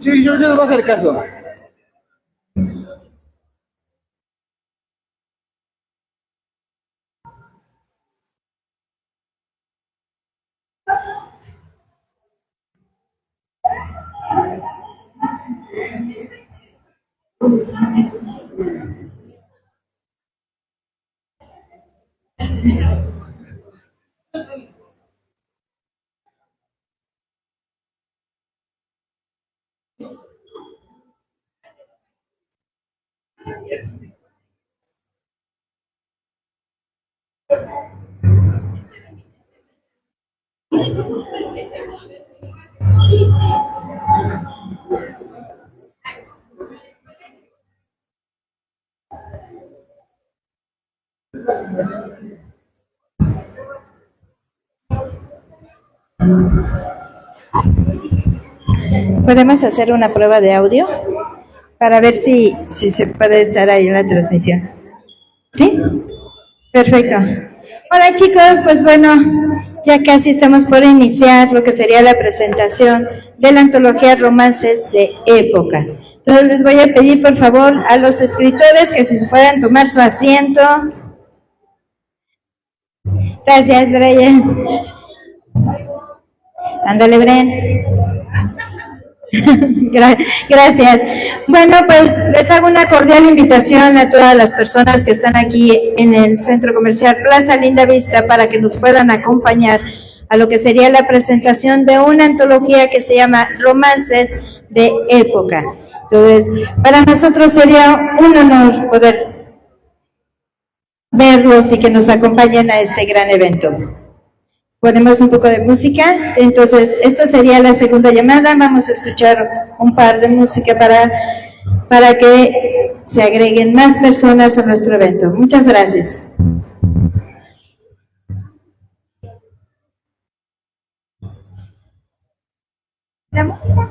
Sí, yo les voy a hacer caso. ¿Podemos hacer una prueba de audio para ver si se puede estar ahí en la transmisión? ¿Sí? Perfecto. Hola chicos, pues bueno, ya casi estamos por iniciar lo que sería la presentación de la antología Romances de Época. Entonces les voy a pedir por favor a los escritores que si se puedan tomar su asiento. Gracias, Brian. Ándale, Bren. Gracias. Bueno, pues les hago una cordial invitación a todas las personas que están aquí en el Centro Comercial Plaza Linda Vista para que nos puedan acompañar a lo que sería la presentación de una antología que se llama Romances de Época. Entonces, para nosotros sería un honor poder verlos y que nos acompañen a este gran evento. Ponemos un poco de música, entonces esto sería la segunda llamada, vamos a escuchar un par de música para que se agreguen más personas a nuestro evento. Muchas gracias. ¿La música?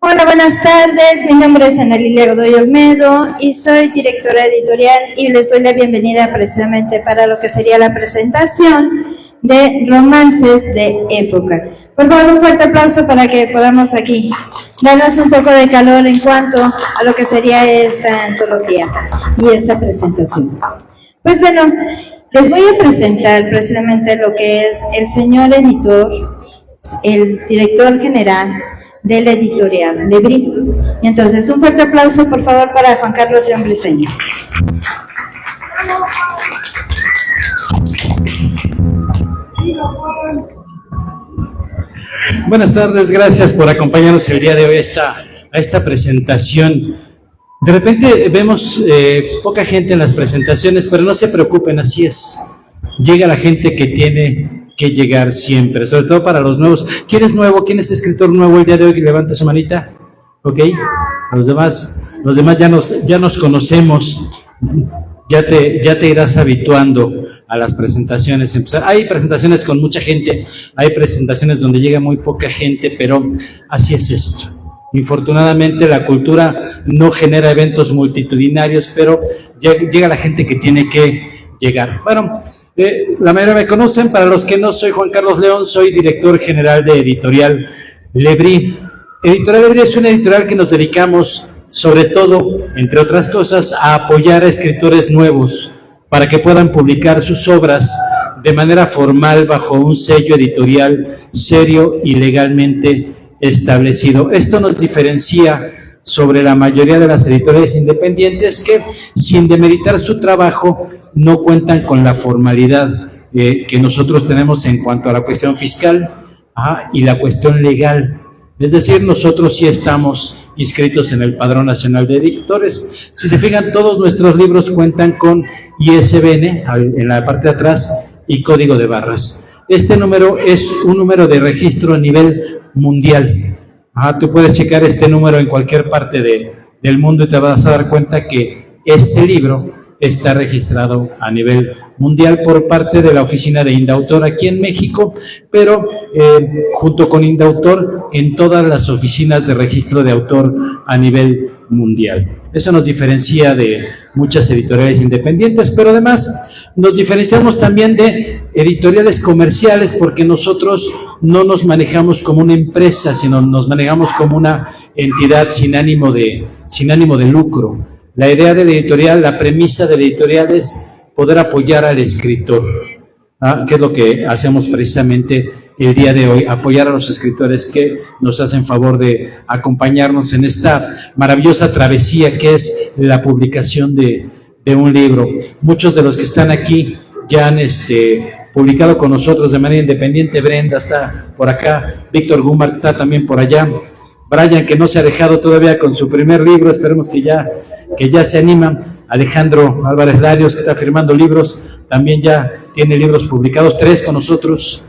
Hola, buenas tardes. Mi nombre es Ana Lilia Godoy Olmedo y soy directora editorial y les doy la bienvenida precisamente para lo que sería la presentación de Romances de Época. Por favor, un fuerte aplauso para que podamos aquí darnos un poco de calor en cuanto a lo que sería esta antología y esta presentación. Pues bueno, les voy a presentar precisamente lo que es el señor editor, el director general de la editorial Lebrí. Y entonces un fuerte aplauso por favor para Juan Carlos John Briceño. Buenas tardes, gracias por acompañarnos el día de hoy a esta presentación. De repente vemos poca gente en las presentaciones, pero no se preocupen, así es. Llega la gente que que llegar siempre, sobre todo para los nuevos. ¿Quién es nuevo? ¿Quién es escritor nuevo el día de hoy? Que levante su manita. ¿Ok? Los demás ya nos conocemos. Ya te irás habituando a las presentaciones. Hay presentaciones con mucha gente, hay presentaciones donde llega muy poca gente, pero así es esto. Infortunadamente la cultura no genera eventos multitudinarios, pero llega la gente que tiene que llegar. Bueno, la mayoría me conocen. Para los que no, soy Juan Carlos León, soy director general de Editorial Lebrí. Editorial Lebrí es una editorial que nos dedicamos, sobre todo, entre otras cosas, a apoyar a escritores nuevos para que puedan publicar sus obras de manera formal bajo un sello editorial serio y legalmente establecido. Esto nos diferencia sobre la mayoría de las editoriales independientes que, sin demeritar su trabajo, no cuentan con la formalidad que nosotros tenemos en cuanto a la cuestión fiscal y la cuestión legal. Es decir, nosotros sí estamos inscritos en el Padrón Nacional de Editores. Si se fijan, todos nuestros libros cuentan con ISBN en la parte de atrás y código de barras. Este número es un número de registro a nivel mundial. Tú puedes checar este número en cualquier parte del mundo y te vas a dar cuenta que este libro está registrado a nivel mundial por parte de la oficina de Indautor aquí en México, pero junto con Indautor en todas las oficinas de registro de autor a nivel mundial. Eso nos diferencia de muchas editoriales independientes, pero además nos diferenciamos también de editoriales comerciales porque nosotros no nos manejamos como una empresa, sino nos manejamos como una entidad sin ánimo de lucro. La idea de la editorial, la premisa de la editorial es poder apoyar al escritor, que es lo que hacemos precisamente el día de hoy, apoyar a los escritores que nos hacen favor de acompañarnos en esta maravillosa travesía que es la publicación de un libro. Muchos de los que están aquí ya han publicado con nosotros de manera independiente. Brenda está por acá, Víctor Gumar está también por allá, Brian, que no se ha dejado todavía con su primer libro, esperemos que ya se anima. Alejandro Álvarez Larios, que está firmando libros, también ya tiene libros publicados, 3 con nosotros.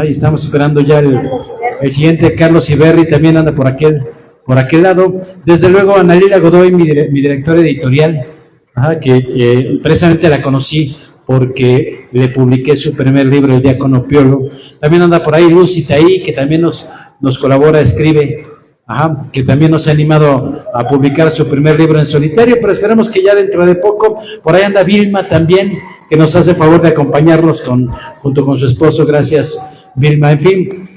Y estamos esperando ya el siguiente. Carlos Iberri también anda por aquel lado. Desde luego Ana Lila Godoy, mi directora editorial, que precisamente la conocí porque le publiqué su primer libro, El Diácono Piolo. También anda por ahí Lucy Taí, que también nos colabora, escribe, que también nos ha animado a publicar su primer libro en solitario, pero esperemos que ya dentro de poco. Por ahí anda Vilma también, que nos hace favor de acompañarnos junto con su esposo. Gracias, Vilma. En fin,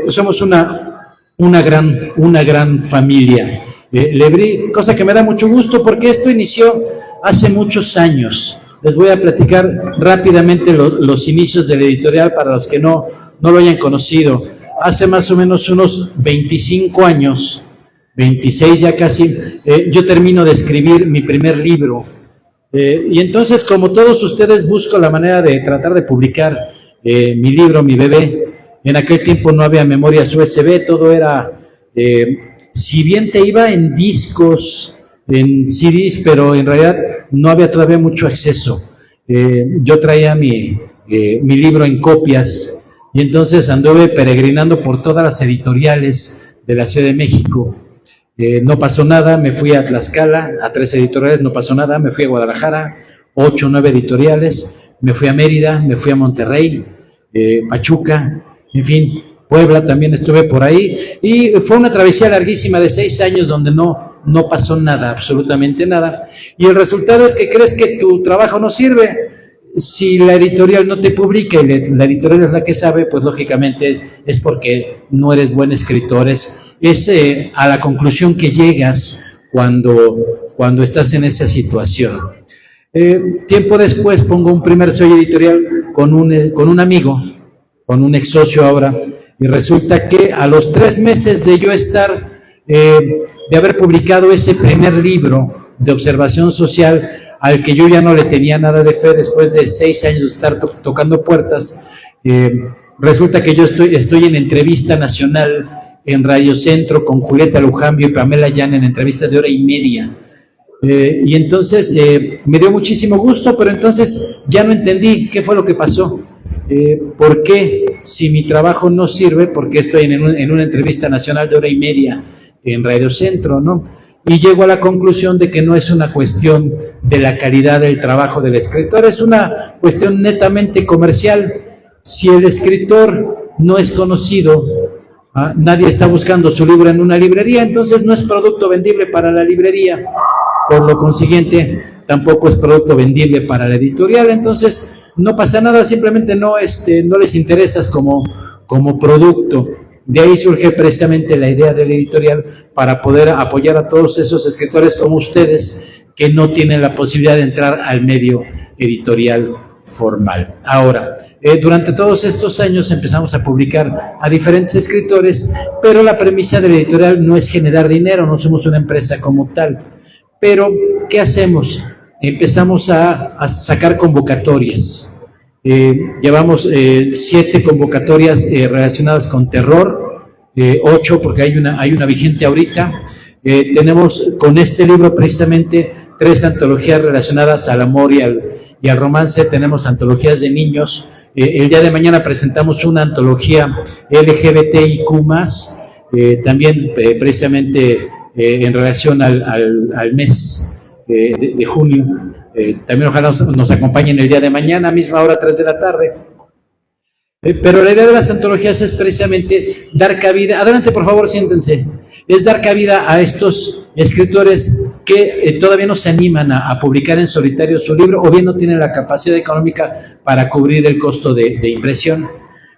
somos una gran familia. Lebrí, cosa que me da mucho gusto porque esto inició hace muchos años. Les voy a platicar rápidamente los inicios de la editorial para los que no lo hayan conocido. Hace más o menos unos 25 años, 26 ya casi, yo termino de escribir mi primer libro. Y entonces, como todos ustedes, busco la manera de tratar de publicar mi libro, mi bebé. En aquel tiempo no había memorias USB, todo era, si bien te iba en discos, en CDs, pero en realidad no había todavía mucho acceso. Yo traía mi libro en copias. Y entonces anduve peregrinando por todas las editoriales de la Ciudad de México. No pasó nada, me fui a Tlaxcala, a 3 editoriales, no pasó nada. Me fui a Guadalajara, 8 o 9 editoriales. Me fui a Mérida, me fui a Monterrey, Pachuca, en fin, Puebla también estuve por ahí. Y fue una travesía larguísima de 6 años donde no pasó nada, absolutamente nada. Y el resultado es que crees que tu trabajo no sirve. Si la editorial no te publica y la editorial es la que sabe, pues lógicamente es porque no eres buen escritor. Es a la conclusión que llegas cuando estás en esa situación. Tiempo después pongo un primer sello editorial con un amigo, con un ex socio ahora, y resulta que a los 3 meses de yo de haber publicado ese primer libro de observación social, al que yo ya no le tenía nada de fe después de 6 años de estar tocando puertas, resulta que yo estoy en entrevista nacional en Radio Centro con Julieta Lujambio y Pamela Llana en entrevista de 1:30. Y entonces me dio muchísimo gusto, pero entonces ya no entendí qué fue lo que pasó. ¿por qué si mi trabajo no sirve? Porque estoy en una entrevista nacional de 1:30 en Radio Centro, ¿no? Y llego a la conclusión de que no es una cuestión de la calidad del trabajo del escritor, es una cuestión netamente comercial. Si el escritor no es conocido, nadie está buscando su libro en una librería, entonces no es producto vendible para la librería. Por lo consiguiente, tampoco es producto vendible para la editorial, entonces no pasa nada, simplemente no les interesas como producto. De ahí surge precisamente la idea del editorial para poder apoyar a todos esos escritores como ustedes que no tienen la posibilidad de entrar al medio editorial formal. Ahora, durante todos estos años empezamos a publicar a diferentes escritores, pero la premisa del editorial no es generar dinero, no somos una empresa como tal. Pero, ¿qué hacemos? Empezamos a sacar convocatorias. Llevamos 7 convocatorias relacionadas con terror, 8 porque hay una vigente ahorita. Tenemos con este libro precisamente 3 antologías relacionadas al amor y al romance. Tenemos antologías de niños. El día de mañana presentamos una antología LGBTIQ+, también precisamente en relación al mes de junio. También ojalá nos acompañen el día de mañana, misma hora, 3 de la tarde. Pero la idea de las antologías es precisamente dar cabida, adelante por favor, siéntense, es dar cabida a estos escritores que todavía no se animan a publicar en solitario su libro, o bien no tienen la capacidad económica para cubrir el costo de impresión.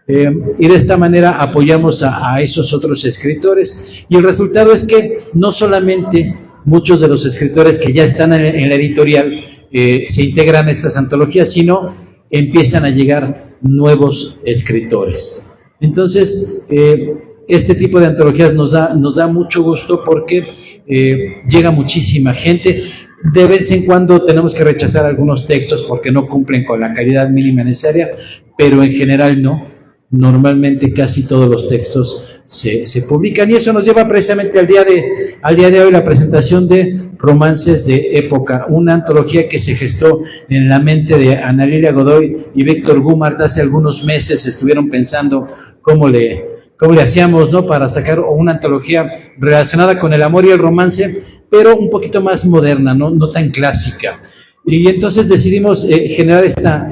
Y de esta manera apoyamos a esos otros escritores, y el resultado es que no solamente muchos de los escritores que ya están en la editorial se integran a estas antologías, sino empiezan a llegar nuevos escritores. Entonces, este tipo de antologías nos da mucho gusto porque llega muchísima gente. De vez en cuando tenemos que rechazar algunos textos porque no cumplen con la calidad mínima necesaria, pero en general no. Normalmente casi todos los textos se publican, y eso nos lleva precisamente al día de hoy, la presentación de Romances de Época, una antología que se gestó en la mente de Ana Lilia Godoy y Víctor Gumart. Hace algunos meses estuvieron pensando cómo le hacíamos, ¿no?, para sacar una antología relacionada con el amor y el romance, pero un poquito más moderna, no tan clásica. Y entonces decidimos generar esta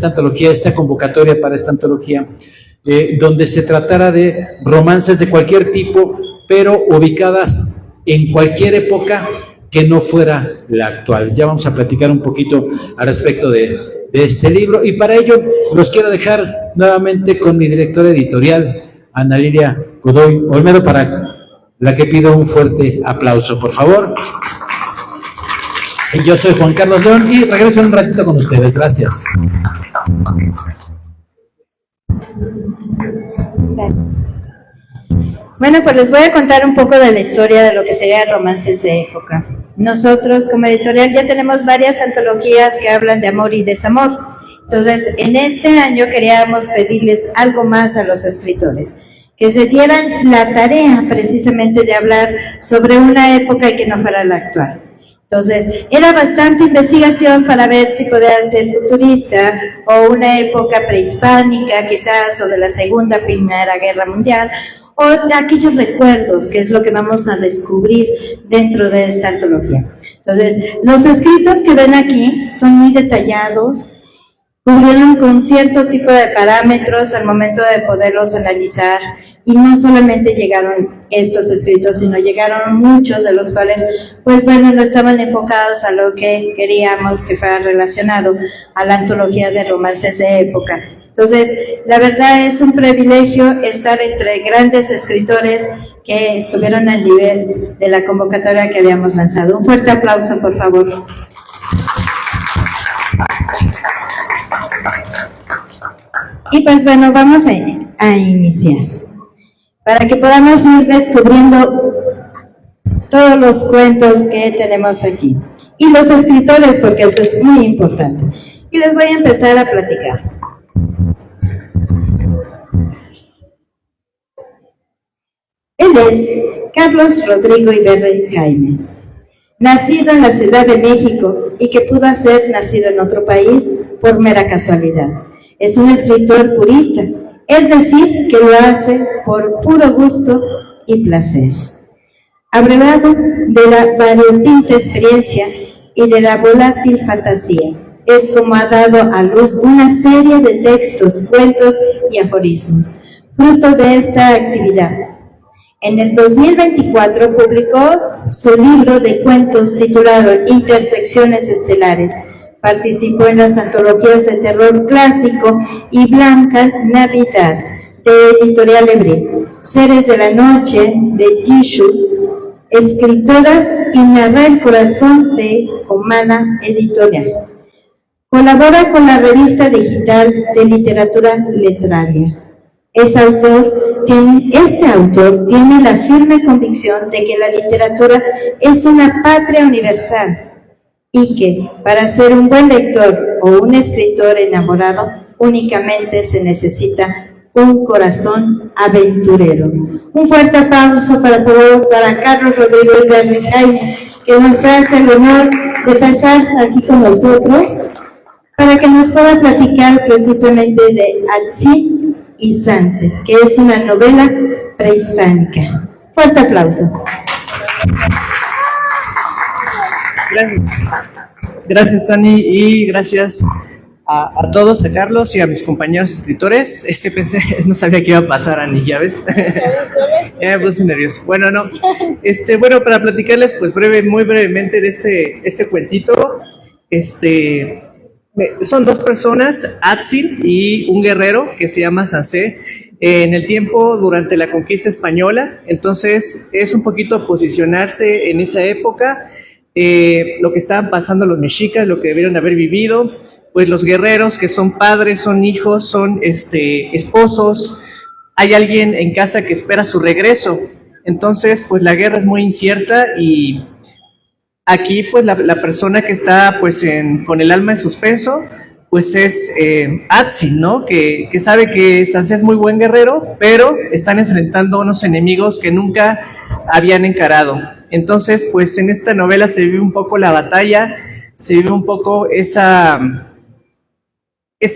antología, esta convocatoria para esta antología, donde se tratara de romances de cualquier tipo, pero ubicadas en cualquier época que no fuera la actual. Ya vamos a platicar un poquito al respecto de este libro, y para ello los quiero dejar nuevamente con mi directora editorial, Ana Lilia Godoy Olmedo, para la que pido un fuerte aplauso, por favor. Y yo soy Juan Carlos León y regreso en un ratito con ustedes. Gracias. Gracias. Bueno, pues les voy a contar un poco de la historia de lo que sería Romances de Época. Nosotros como editorial ya tenemos varias antologías que hablan de amor y desamor. Entonces, en este año queríamos pedirles algo más a los escritores, que se dieran la tarea precisamente de hablar sobre una época y que no fuera la actual. Entonces, era bastante investigación para ver si podía ser futurista o una época prehispánica quizás, o de la Segunda, Primera Guerra Mundial, o de aquellos recuerdos, que es lo que vamos a descubrir dentro de esta antología. Entonces, los escritos que ven aquí son muy detallados, cumplieron con cierto tipo de parámetros al momento de poderlos analizar, y no solamente llegaron estos escritos, sino llegaron muchos, de los cuales, pues bueno, no estaban enfocados a lo que queríamos que fuera relacionado a la antología de romances de época. Entonces, la verdad es un privilegio estar entre grandes escritores que estuvieron al nivel de la convocatoria que habíamos lanzado. Un fuerte aplauso, por favor. Y pues bueno, vamos a iniciar, para que podamos ir descubriendo todos los cuentos que tenemos aquí, y los escritores, porque eso es muy importante. Y les voy a empezar a platicar. Él es Carlos Rodrigo Iberri Jaime, nacido en la Ciudad de México y que pudo ser nacido en otro país por mera casualidad. Es un escritor purista, es decir, que lo hace por puro gusto y placer. Abrevado de la variopinta experiencia y de la volátil fantasía, es como ha dado a luz una serie de textos, cuentos y aforismos, fruto de esta actividad. En el 2024 publicó su libro de cuentos titulado Intersecciones Estelares. Participó en las antologías de terror clásico y Blanca Navidad, de Editorial Hebreo, Seres de la Noche, de Yishu, Escritoras y Narra el Corazón, de Comana Editorial. Colabora con la revista digital de literatura Letralia. Este autor tiene la firme convicción de que la literatura es una patria universal y que para ser un buen lector o un escritor enamorado únicamente se necesita un corazón aventurero. Un fuerte aplauso para Carlos Rodrigo Ibernicay, que nos hace el honor de pasar aquí con nosotros para que nos pueda platicar precisamente de Atzin y Sanse, que es una novela prehispánica. Fuerte aplauso. Gracias, Dani, y gracias a todos, a Carlos y a mis compañeros escritores. Pensé, no sabía qué iba a pasar, Ani, ya ves. Ya me puse nervioso. Bueno, no. Bueno, para platicarles, pues muy brevemente de este cuentito. Son dos personas, Atzin y un guerrero que se llama Sansé, en el tiempo durante la conquista española. Entonces es un poquito posicionarse en esa época, lo que estaban pasando los mexicas, lo que debieron haber vivido, pues los guerreros que son padres, son hijos, son esposos, hay alguien en casa que espera su regreso. Entonces pues la guerra es muy incierta y aquí pues la persona que está pues con el alma en suspenso pues es Atzin, ¿no? Que sabe que Sansé es muy buen guerrero, pero están enfrentando a unos enemigos que nunca habían encarado. Entonces pues en esta novela se vive un poco la batalla, se vive un poco ese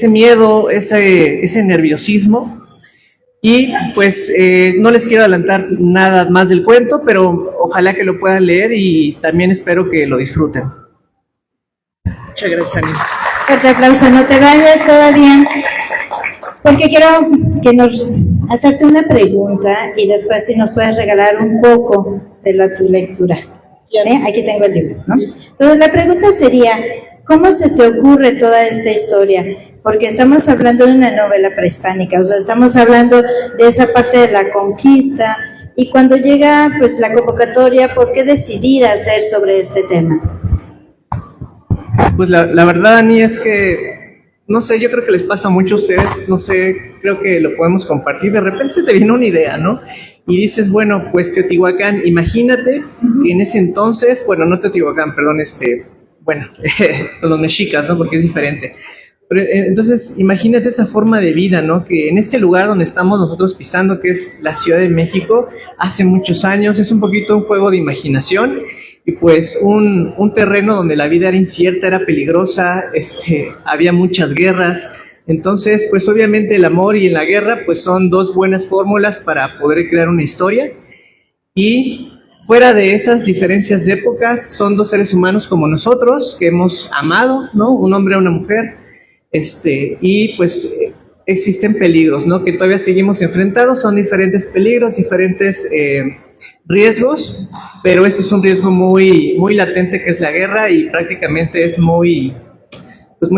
miedo, ese nerviosismo. Y pues no les quiero adelantar nada más del cuento, pero ojalá que lo puedan leer y también espero que lo disfruten. Muchas gracias, Ani. Fuerte aplauso, no te vayas todavía, porque quiero hacerte una pregunta y después si nos puedes regalar un poco de tu lectura. ¿Sí? Aquí tengo el libro, ¿no? Entonces la pregunta sería, ¿cómo se te ocurre toda esta historia? Porque estamos hablando de una novela prehispánica, o sea, estamos hablando de esa parte de la conquista, y cuando llega pues la convocatoria, ¿por qué decidir hacer sobre este tema? Pues la verdad, Ani, es que, no sé, yo creo que les pasa mucho a ustedes, no sé, creo que lo podemos compartir, de repente se te viene una idea, ¿no? Y dices, bueno, pues Teotihuacán, imagínate que en ese entonces, bueno, no Teotihuacán, perdón, los mexicas, ¿no? Porque es diferente. Pero, entonces, imagínate esa forma de vida, ¿no? Que en este lugar donde estamos nosotros pisando, que es la Ciudad de México, hace muchos años, es un poquito un juego de imaginación y pues un terreno donde la vida era incierta, era peligrosa, había muchas guerras. Entonces, pues obviamente el amor y la guerra, pues son dos buenas fórmulas para poder crear una historia. Y fuera de esas diferencias de época, son dos seres humanos como nosotros, que hemos amado, ¿no? Un hombre y una mujer. Y pues existen peligros, ¿no? Que todavía seguimos enfrentados, son diferentes peligros, diferentes riesgos, pero ese es un riesgo muy, muy latente que es la guerra y prácticamente es muy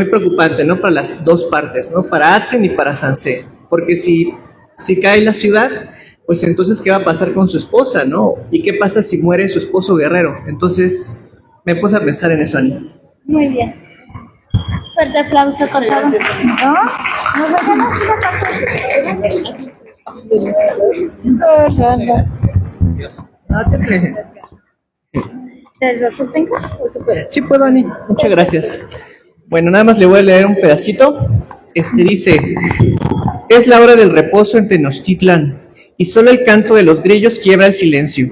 preocupante, ¿no? Para las dos partes, ¿no? Para Atzin y para Sansé, porque si cae la ciudad, pues entonces ¿qué va a pasar con su esposa, ¿no? ¿Y qué pasa si muere su esposo guerrero? Entonces me puse a pensar en eso, Ani. Muy bien. Fuerte aplauso, por favor. ¿No? ¿Nos regalas una carta? ¿Te lo sostengo o tú puedes? Sí puedo, Ani. Muchas gracias. Bueno, nada más le voy a leer un pedacito. Dice: es la hora del reposo en Tenochtitlán, y solo el canto de los grillos quiebra el silencio.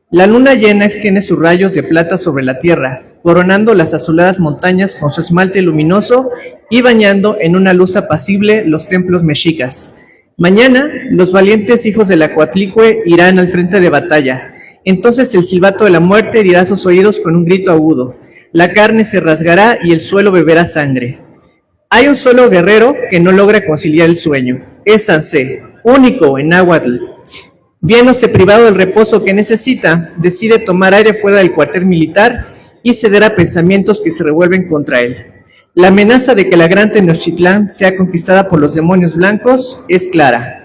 La luna llena extiende sus rayos de plata sobre la tierra, coronando las azuladas montañas con su esmalte luminoso y bañando en una luz apacible los templos mexicas. Mañana, los valientes hijos de la Coatlicue irán al frente de batalla. Entonces el silbato de la muerte herirá sus oídos con un grito agudo. La carne se rasgará y el suelo beberá sangre. Hay un solo guerrero que no logra conciliar el sueño. Es Sansé, único en náhuatl. Viéndose privado del reposo que necesita, decide tomar aire fuera del cuartel militar y ceder a pensamientos que se revuelven contra él. La amenaza de que la gran Tenochtitlán sea conquistada por los demonios blancos es clara.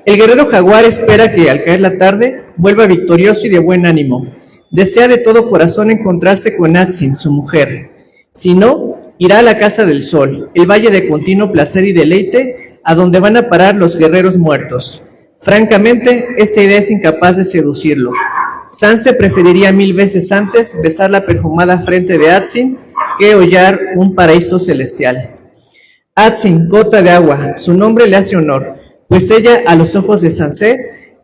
El guerrero jaguar espera que, al caer la tarde, vuelva victorioso y de buen ánimo. Desea de todo corazón encontrarse con Atzin, su mujer. Si no, irá a la Casa del Sol, el valle de continuo placer y deleite, a donde van a parar los guerreros muertos. Francamente, esta idea es incapaz de seducirlo. Sanse preferiría 1000 veces antes besar la perfumada frente de Atzin que hollar un paraíso celestial. Atzin, gota de agua, su nombre le hace honor, pues ella, a los ojos de Sansé,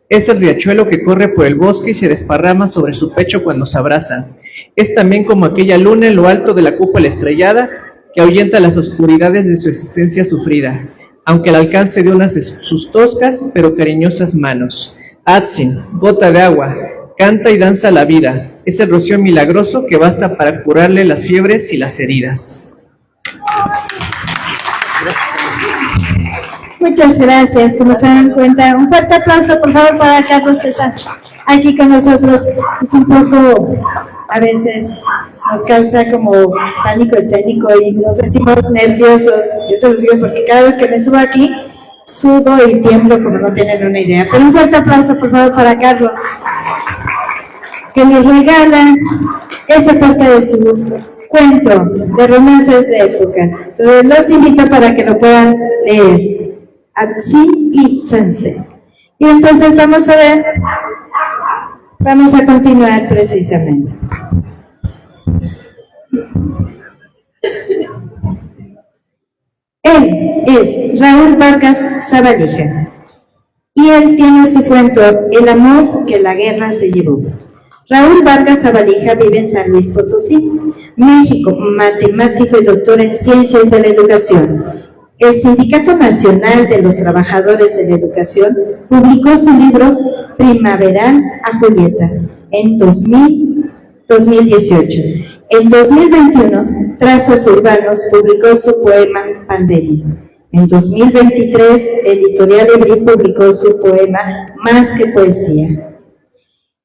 es el riachuelo que corre por el bosque y se desparrama sobre su pecho cuando se abrazan. Es también como aquella luna en lo alto de la cúpula estrellada que ahuyenta las oscuridades de su existencia sufrida, aunque al alcance de unas sus toscas pero cariñosas manos. Atzin, gota de agua, canta y danza la vida. Es el rocío milagroso que basta para curarle las fiebres y las heridas. Muchas gracias. Como se dan cuenta, un fuerte aplauso, por favor, para Carlos, que está aquí con nosotros. Es un poco, a veces, nos causa como pánico escénico y nos sentimos nerviosos. Yo se los digo porque cada vez que me subo aquí, sudo y tiemblo como no tienen una idea. Pero un fuerte aplauso, por favor, para Carlos, que nos regala esa parte de su cuento de romances de época. Entonces, los invito para que lo puedan leer. Atzin y Sansé. Y entonces vamos a continuar precisamente. Él es Raúl Vargas Zavalija y él tiene su cuento El amor que la guerra se llevó. Raúl Vargas Zavalija vive en San Luis Potosí, México, matemático y doctor en ciencias de la educación. El Sindicato Nacional de los Trabajadores de la Educación publicó su libro Primaveral a Julieta en 2018. En 2021, Trazos Urbanos publicó su poema Pandemia. En 2023, Editorial Ebrí publicó su poema Más que Poesía.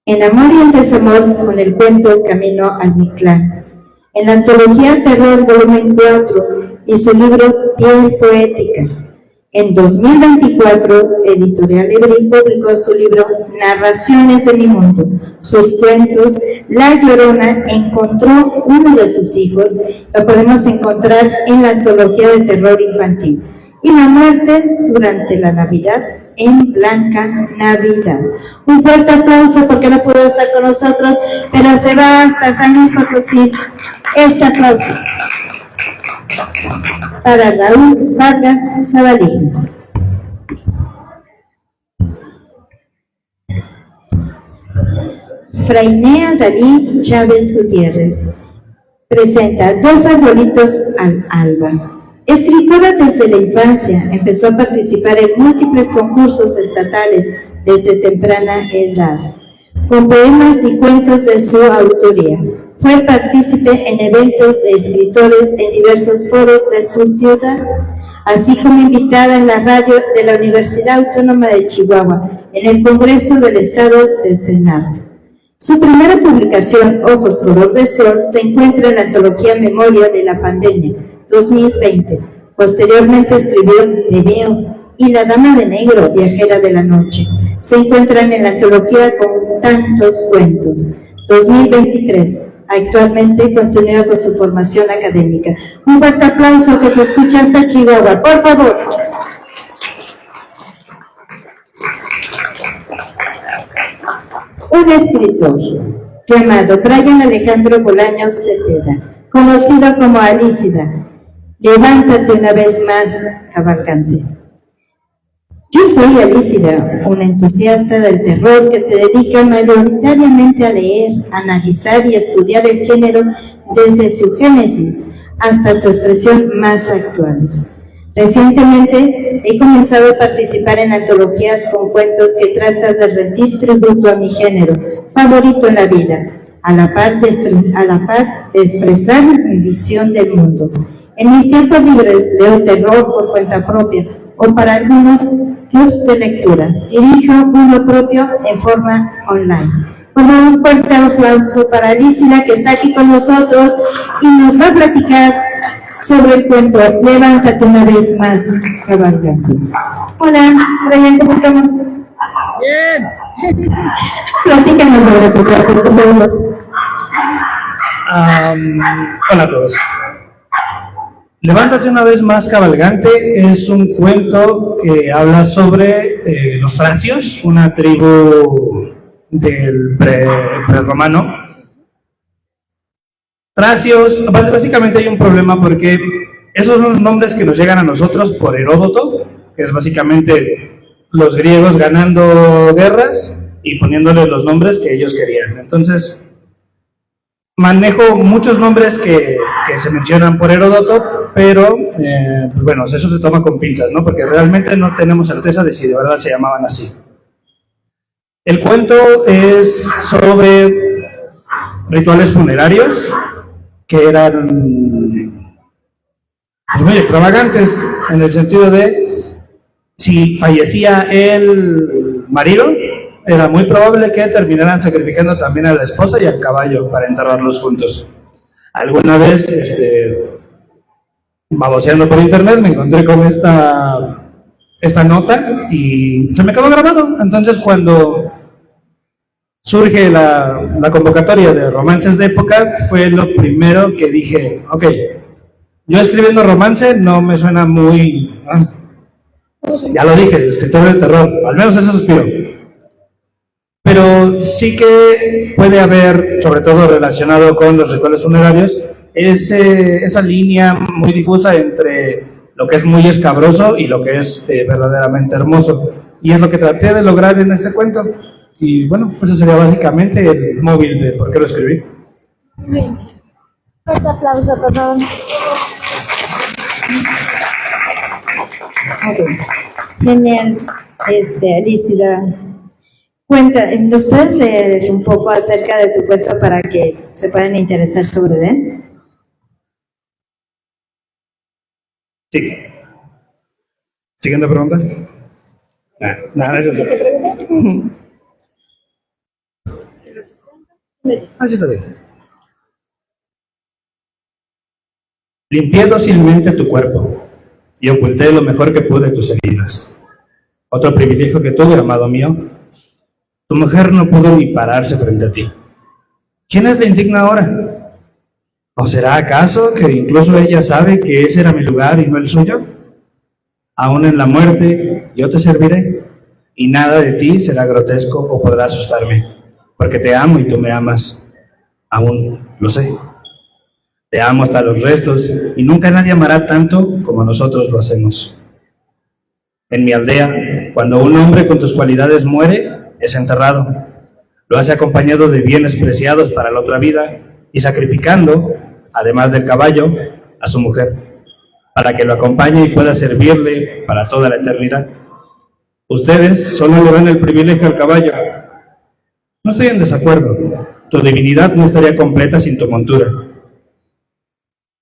En Amor y en Desamor, con el cuento Camino al Mictlán. En la antología Terror volumen 4 y su libro Piel Poética. En 2024, Editorial Ebrí publicó su libro Narraciones de mi mundo. Sus cuentos, La Llorona encontró uno de sus hijos, lo podemos encontrar en la antología de terror infantil. Y La muerte durante la Navidad, en Blanca Navidad. Un fuerte aplauso porque no pudo estar con nosotros, pero se va hasta San Luis Potosí. Este aplauso para Raúl Vargas Zavalija. Frainea David Chávez Gutiérrez presenta Dos arbolitos al alba. Escritora desde la infancia, empezó a participar en múltiples concursos estatales desde temprana edad, con poemas y cuentos de su autoría. Fue partícipe en eventos de escritores en diversos foros de su ciudad, así como invitada en la radio de la Universidad Autónoma de Chihuahua, en el Congreso del Estado del Senat. Su primera publicación, Ojos color de sol, se encuentra en la antología Memoria de la Pandemia, 2020. Posteriormente escribió Te veo y La Dama de Negro, Viajera de la Noche. Se encuentran en la antología Con tantos cuentos, 2023. Actualmente continúa con su formación académica. Un fuerte aplauso que se escucha hasta Chihuahua, por favor. Un escritor llamado Brian Alejandro Bolaños Cepeda, conocido como Alícida. Levántate una vez más, cabalgante. Yo soy Alícida, una entusiasta del terror que se dedica mayoritariamente a leer, analizar y estudiar el género desde su génesis hasta su expresión más actuales. Recientemente he comenzado a participar en antologías con cuentos que tratan de rendir tributo a mi género favorito en la vida, a la par de expresar mi visión del mundo. En mis tiempos libres leo terror por cuenta propia o para algunos clubs de lectura. Dirijo uno propio en forma online. Por favor, un fuerte aplauso para Lísila, que está aquí con nosotros y nos va a platicar sobre el cuento Levántate una vez más, cabalgante. Hola, Brian, ¿cómo estamos? Bien. Platícanos sobre tu cuento, por favor. Hola a todos. Levántate una vez más, cabalgante es un cuento que habla sobre los tracios, una tribu del prerromano. Tracios, básicamente hay un problema porque esos son los nombres que nos llegan a nosotros por Heródoto, que es básicamente los griegos ganando guerras y poniéndoles los nombres que ellos querían. Entonces, manejo muchos nombres que se mencionan por Heródoto, pero pues bueno, eso se toma con pinzas, ¿no? Porque realmente no tenemos certeza de si de verdad se llamaban así. El cuento es sobre rituales funerarios que eran pues muy extravagantes, en el sentido de si fallecía el marido, era muy probable que terminaran sacrificando también a la esposa y al caballo para enterrarlos juntos. Alguna vez, baboseando por internet, me encontré con esta nota y se me quedó grabado. Entonces, cuando surge la convocatoria de romances de época, fue lo primero que dije, ok, yo escribiendo romance no me suena muy... ya lo dije, escritor de terror, al menos eso suspiro. Pero sí que puede haber, sobre todo relacionado con los rituales funerarios, esa línea muy difusa entre lo que es muy escabroso y lo que es verdaderamente hermoso. Y es lo que traté de lograr en este cuento. Y bueno, eso sería básicamente el móvil de por qué lo escribí. Bien. Fuerte aplauso, por favor. Okay. Genial, Lísila. Cuenta, ¿nos puedes leer un poco acerca de tu cuento para que se puedan interesar sobre él? Sí. ¿Siguiente pregunta? Nada, eso sí. Así está bien. Limpié dócilmente tu cuerpo y oculté lo mejor que pude tus heridas. Otro privilegio que tuve, amado mío. Tu mujer no pudo ni pararse frente a ti. ¿Quién es la indigna ahora? ¿O será acaso que incluso ella sabe que ese era mi lugar y no el suyo? Aún en la muerte yo te serviré, y nada de ti será grotesco o podrá asustarme, porque te amo y tú me amas. Aún lo sé. Te amo hasta los restos, y nunca nadie amará tanto como nosotros lo hacemos. En mi aldea, cuando un hombre con tus cualidades muere, es enterrado. Lo hace acompañado de bienes preciados para la otra vida y sacrificando, además del caballo, a su mujer, para que lo acompañe y pueda servirle para toda la eternidad. Ustedes solo le dan el privilegio al caballo. No estoy en desacuerdo. Tu divinidad no estaría completa sin tu montura.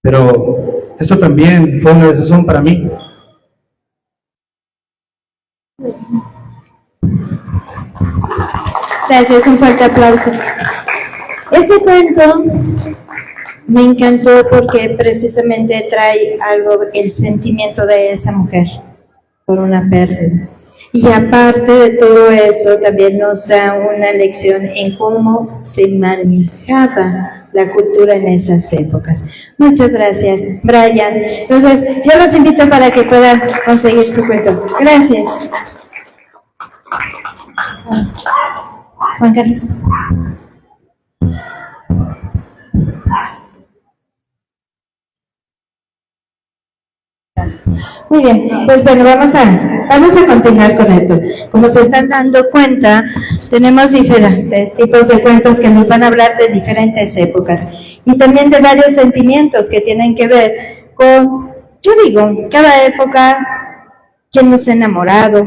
Pero esto también fue una decisión para mí. Gracias, un fuerte aplauso. Este cuento me encantó porque precisamente trae algo, el sentimiento de esa mujer por una pérdida. Y aparte de todo eso, también nos da una lección en cómo se manejaba la cultura en esas épocas. Muchas gracias, Brian. Entonces, yo los invito para que puedan conseguir su cuento. Gracias. Juan Carlos. Muy bien, pues bueno, vamos a continuar con esto. Como se están dando cuenta, tenemos diferentes tipos de cuentos que nos van a hablar de diferentes épocas. y también de varios sentimientos que tienen que ver con, yo digo, cada época, quién nos ha enamorado.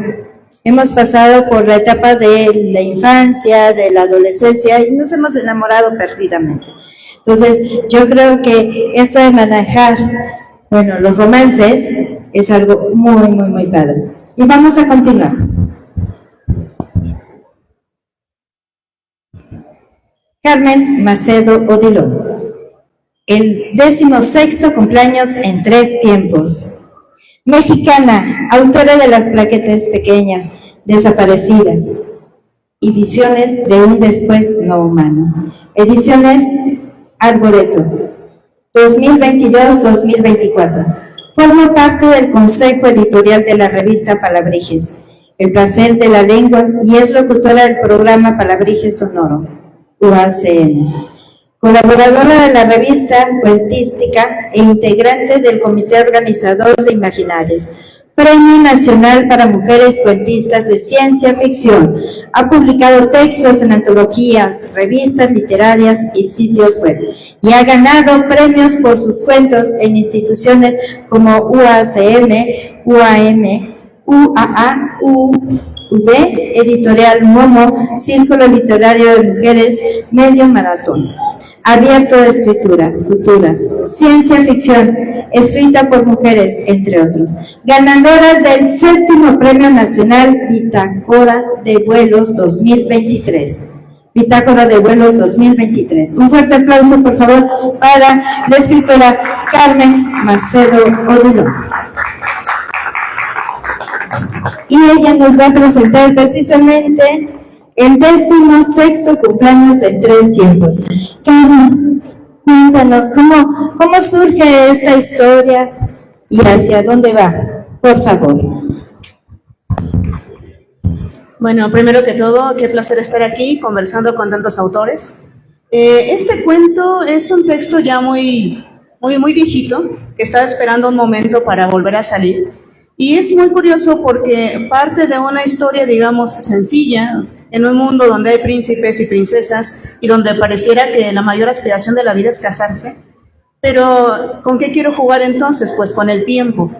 Hemos pasado por la etapa de la infancia, de la adolescencia y nos hemos enamorado perdidamente. Entonces, yo creo que esto de manejar, bueno, los romances es algo muy, muy, muy padre. Y vamos a continuar. Carmen Macedo Odilon. El 16º cumpleaños en 3 tiempos. Mexicana, autora de Las plaquetas pequeñas, desaparecidas y visiones de un después no humano. Ediciones Arboreto, 2022-2024. Forma parte del consejo editorial de la revista Palabrijes, El placer de la lengua, y es locutora del programa Palabrijes Sonoro, UACN. Colaboradora de la revista Cuentística e integrante del comité organizador de Imaginares. Premio Nacional para Mujeres Cuentistas de Ciencia Ficción. Ha publicado textos en antologías, revistas literarias y sitios web. Y ha ganado premios por sus cuentos en instituciones como UACM, UAM, UAA, UV, Editorial Momo, Círculo Literario de Mujeres, Medio Maratón. Abierto de escritura, futuras, ciencia ficción, escrita por mujeres, entre otros. Ganadora del 7º Premio Nacional Bitácora de Vuelos 2023. Bitácora de Vuelos 2023. Un fuerte aplauso, por favor, para la escritora Carmen Macedo Odilon. Y ella nos va a presentar precisamente el 16º cumpleaños en 3 tiempos. Carmen, cuéntanos, ¿cómo surge esta historia y hacia dónde va? Por favor. Bueno, primero que todo, qué placer estar aquí conversando con tantos autores. Este cuento es un texto ya muy viejito, que estaba esperando un momento para volver a salir. Y es muy curioso porque parte de una historia, digamos, sencilla, en un mundo donde hay príncipes y princesas y donde pareciera que la mayor aspiración de la vida es casarse. Pero, ¿con qué quiero jugar entonces? Pues con el tiempo.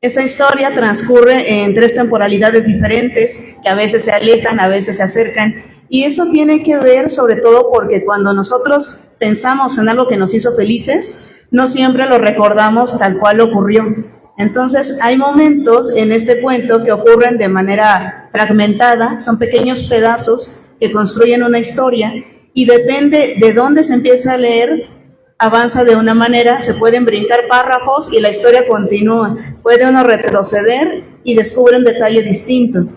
Esta historia transcurre en 3 temporalidades diferentes, que a veces se alejan, a veces se acercan, y eso tiene que ver sobre todo porque cuando nosotros pensamos en algo que nos hizo felices, no siempre lo recordamos tal cual ocurrió. Entonces, hay momentos en este cuento que ocurren de manera fragmentada, son pequeños pedazos que construyen una historia, y depende de dónde se empieza a leer, avanza de una manera, se pueden brincar párrafos y la historia continúa. Puede uno retroceder y descubre un detalle distinto.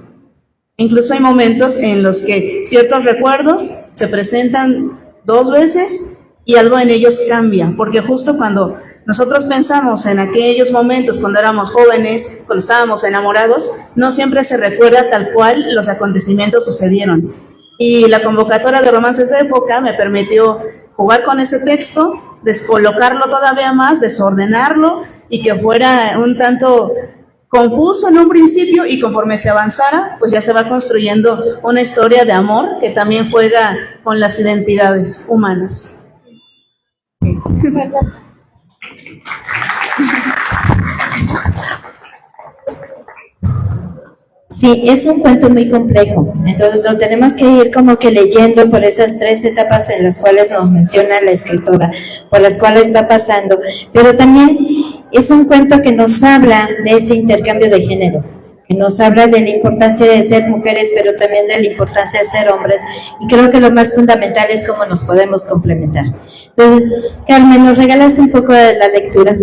Incluso hay momentos en los que ciertos recuerdos se presentan 2 veces y algo en ellos cambia, porque justo cuando nosotros pensamos en aquellos momentos cuando éramos jóvenes, cuando estábamos enamorados, no siempre se recuerda tal cual los acontecimientos sucedieron. Y la convocatoria de romances de época me permitió jugar con ese texto, descolocarlo todavía más, desordenarlo y que fuera un tanto confuso en un principio, y conforme se avanzara, pues ya se va construyendo una historia de amor que también juega con las identidades humanas. Sí, es un cuento muy complejo, entonces lo tenemos que ir como que leyendo por esas 3 etapas en las cuales nos menciona la escritora, por las cuales va pasando, pero también es un cuento que nos habla de ese intercambio de género, que nos habla de la importancia de ser mujeres, pero también de la importancia de ser hombres, y creo que lo más fundamental es cómo nos podemos complementar. Entonces, Carmen, ¿nos regalas un poco de la lectura?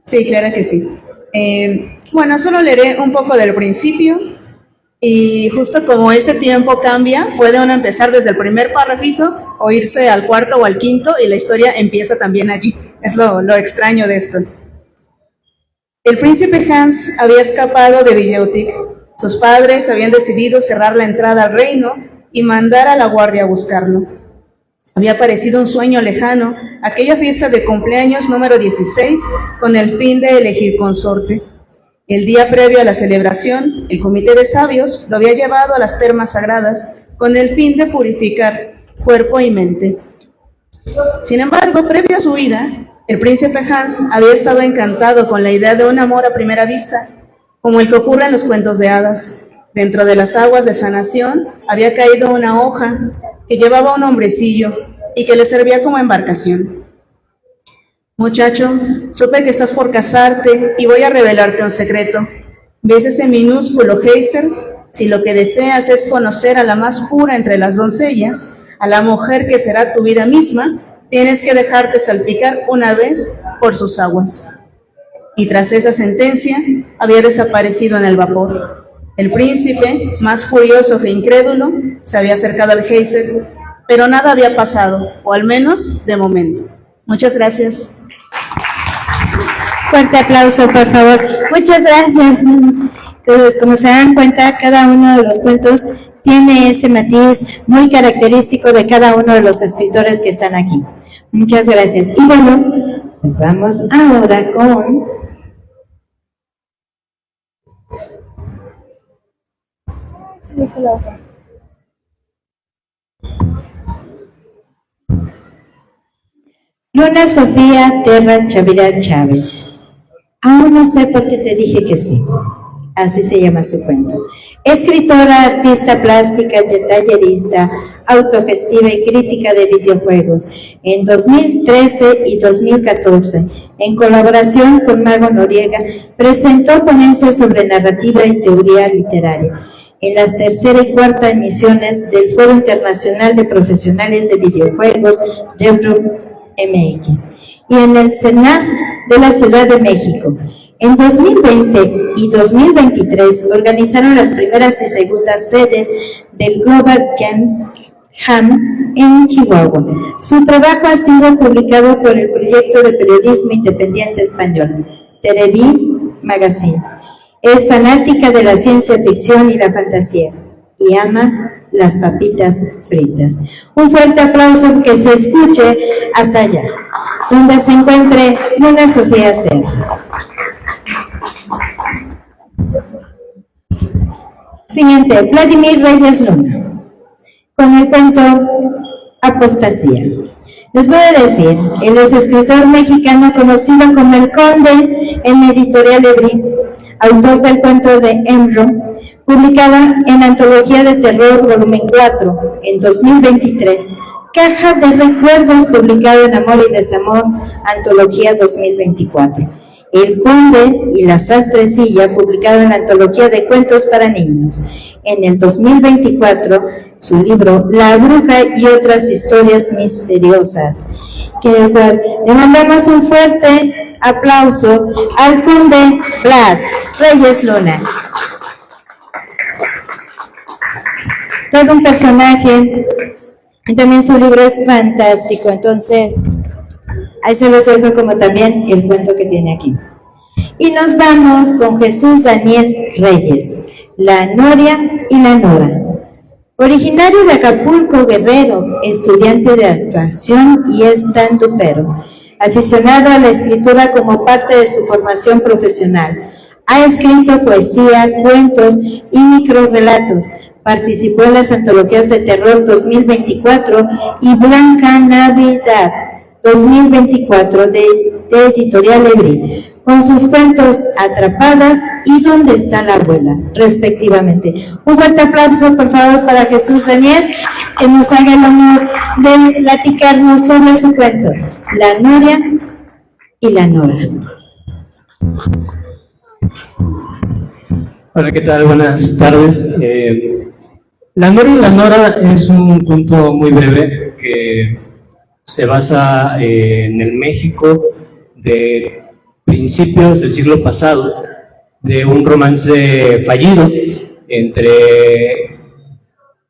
Sí, claro que sí. Bueno, solo leeré un poco del principio, y justo como este tiempo cambia, puede uno empezar desde el primer párrafito o irse al 4º o al 5º y la historia empieza también allí. Es lo extraño de esto. El príncipe Hans había escapado de Villeutic. Sus padres habían decidido cerrar la entrada al reino y mandar a la guardia a buscarlo. Había parecido un sueño lejano aquella fiesta de cumpleaños número 16 con el fin de elegir consorte. El día previo a la celebración, el comité de sabios lo había llevado a las termas sagradas con el fin de purificar cuerpo y mente. Sin embargo, previo a su vida, el príncipe Hans había estado encantado con la idea de un amor a primera vista, como el que ocurre en los cuentos de hadas. Dentro de las aguas de sanación había caído una hoja que llevaba un hombrecillo y que le servía como embarcación. Muchacho, supe que estás por casarte y voy a revelarte un secreto. ¿Ves ese minúsculo geyser? Si lo que deseas es conocer a la más pura entre las doncellas, a la mujer que será tu vida misma, tienes que dejarte salpicar una vez por sus aguas. Y tras esa sentencia, había desaparecido en el vapor. El príncipe, más curioso que incrédulo, se había acercado al geyser, pero nada había pasado, o al menos de momento. Muchas gracias. Fuerte aplauso, por favor. Muchas gracias. Entonces, como se dan cuenta, cada uno de los cuentos tiene ese matiz muy característico de cada uno de los escritores que están aquí. Muchas gracias. Y bueno, pues vamos ahora con... Luna Sofía Terra Chavira Chávez. Aún no sé por qué te dije que sí. Así se llama su cuento. Escritora, artista plástica, tallerista, autogestiva y crítica de videojuegos. En 2013 y 2014, en colaboración con Mago Noriega, presentó ponencias sobre narrativa y teoría literaria en las tercera y cuarta emisiones del Foro Internacional de Profesionales de Videojuegos, Jebrum MX, y en el Senat de la Ciudad de México. En 2020 y 2023 organizaron las primeras y segundas sedes del Global Games Jam en Chihuahua. Su trabajo ha sido publicado por el proyecto de periodismo independiente español, Terebi Magazine. Es fanática de la ciencia ficción y la fantasía y ama las papitas fritas. Un fuerte aplauso, que se escuche hasta allá, donde se encuentre Luna Sofía Terra. Siguiente, Vladimir Reyes Luna, con el cuento Apostasía. Les voy a decir, él es escritor mexicano conocido como El Conde en Editorial Ebri, autor del cuento de Enro, publicada en Antología de Terror volumen 4 en 2023, Caja de Recuerdos, publicado en Amor y Desamor, Antología 2024. El Conde y la Sastrecilla, publicado en la Antología de Cuentos para Niños. En el 2024, su libro La Bruja y otras historias misteriosas. Le mandamos un fuerte aplauso al Conde Vlad Reyes Luna. Todo un personaje, y también su libro es fantástico, entonces ahí se los dejo como también el cuento que tiene aquí. Y nos vamos con Jesús Daniel Reyes, La Noria y la Nora. Originario de Acapulco, Guerrero, estudiante de actuación y estandupero, aficionado a la escritura como parte de su formación profesional. Ha escrito poesía, cuentos y microrrelatos. Participó en las antologías de Terror 2024 y Blanca Navidad 2024 de Editorial Ebri, con sus cuentos Atrapadas y ¿Dónde está la abuela?, respectivamente. Un fuerte aplauso, por favor, para Jesús Daniel, que nos haga el honor de platicarnos sobre su cuento, La Noria y la Nora. Hola, ¿qué tal? Buenas tardes. La Noria y la Nora es un cuento muy breve que se basa en el México de principios del siglo pasado, de un romance fallido entre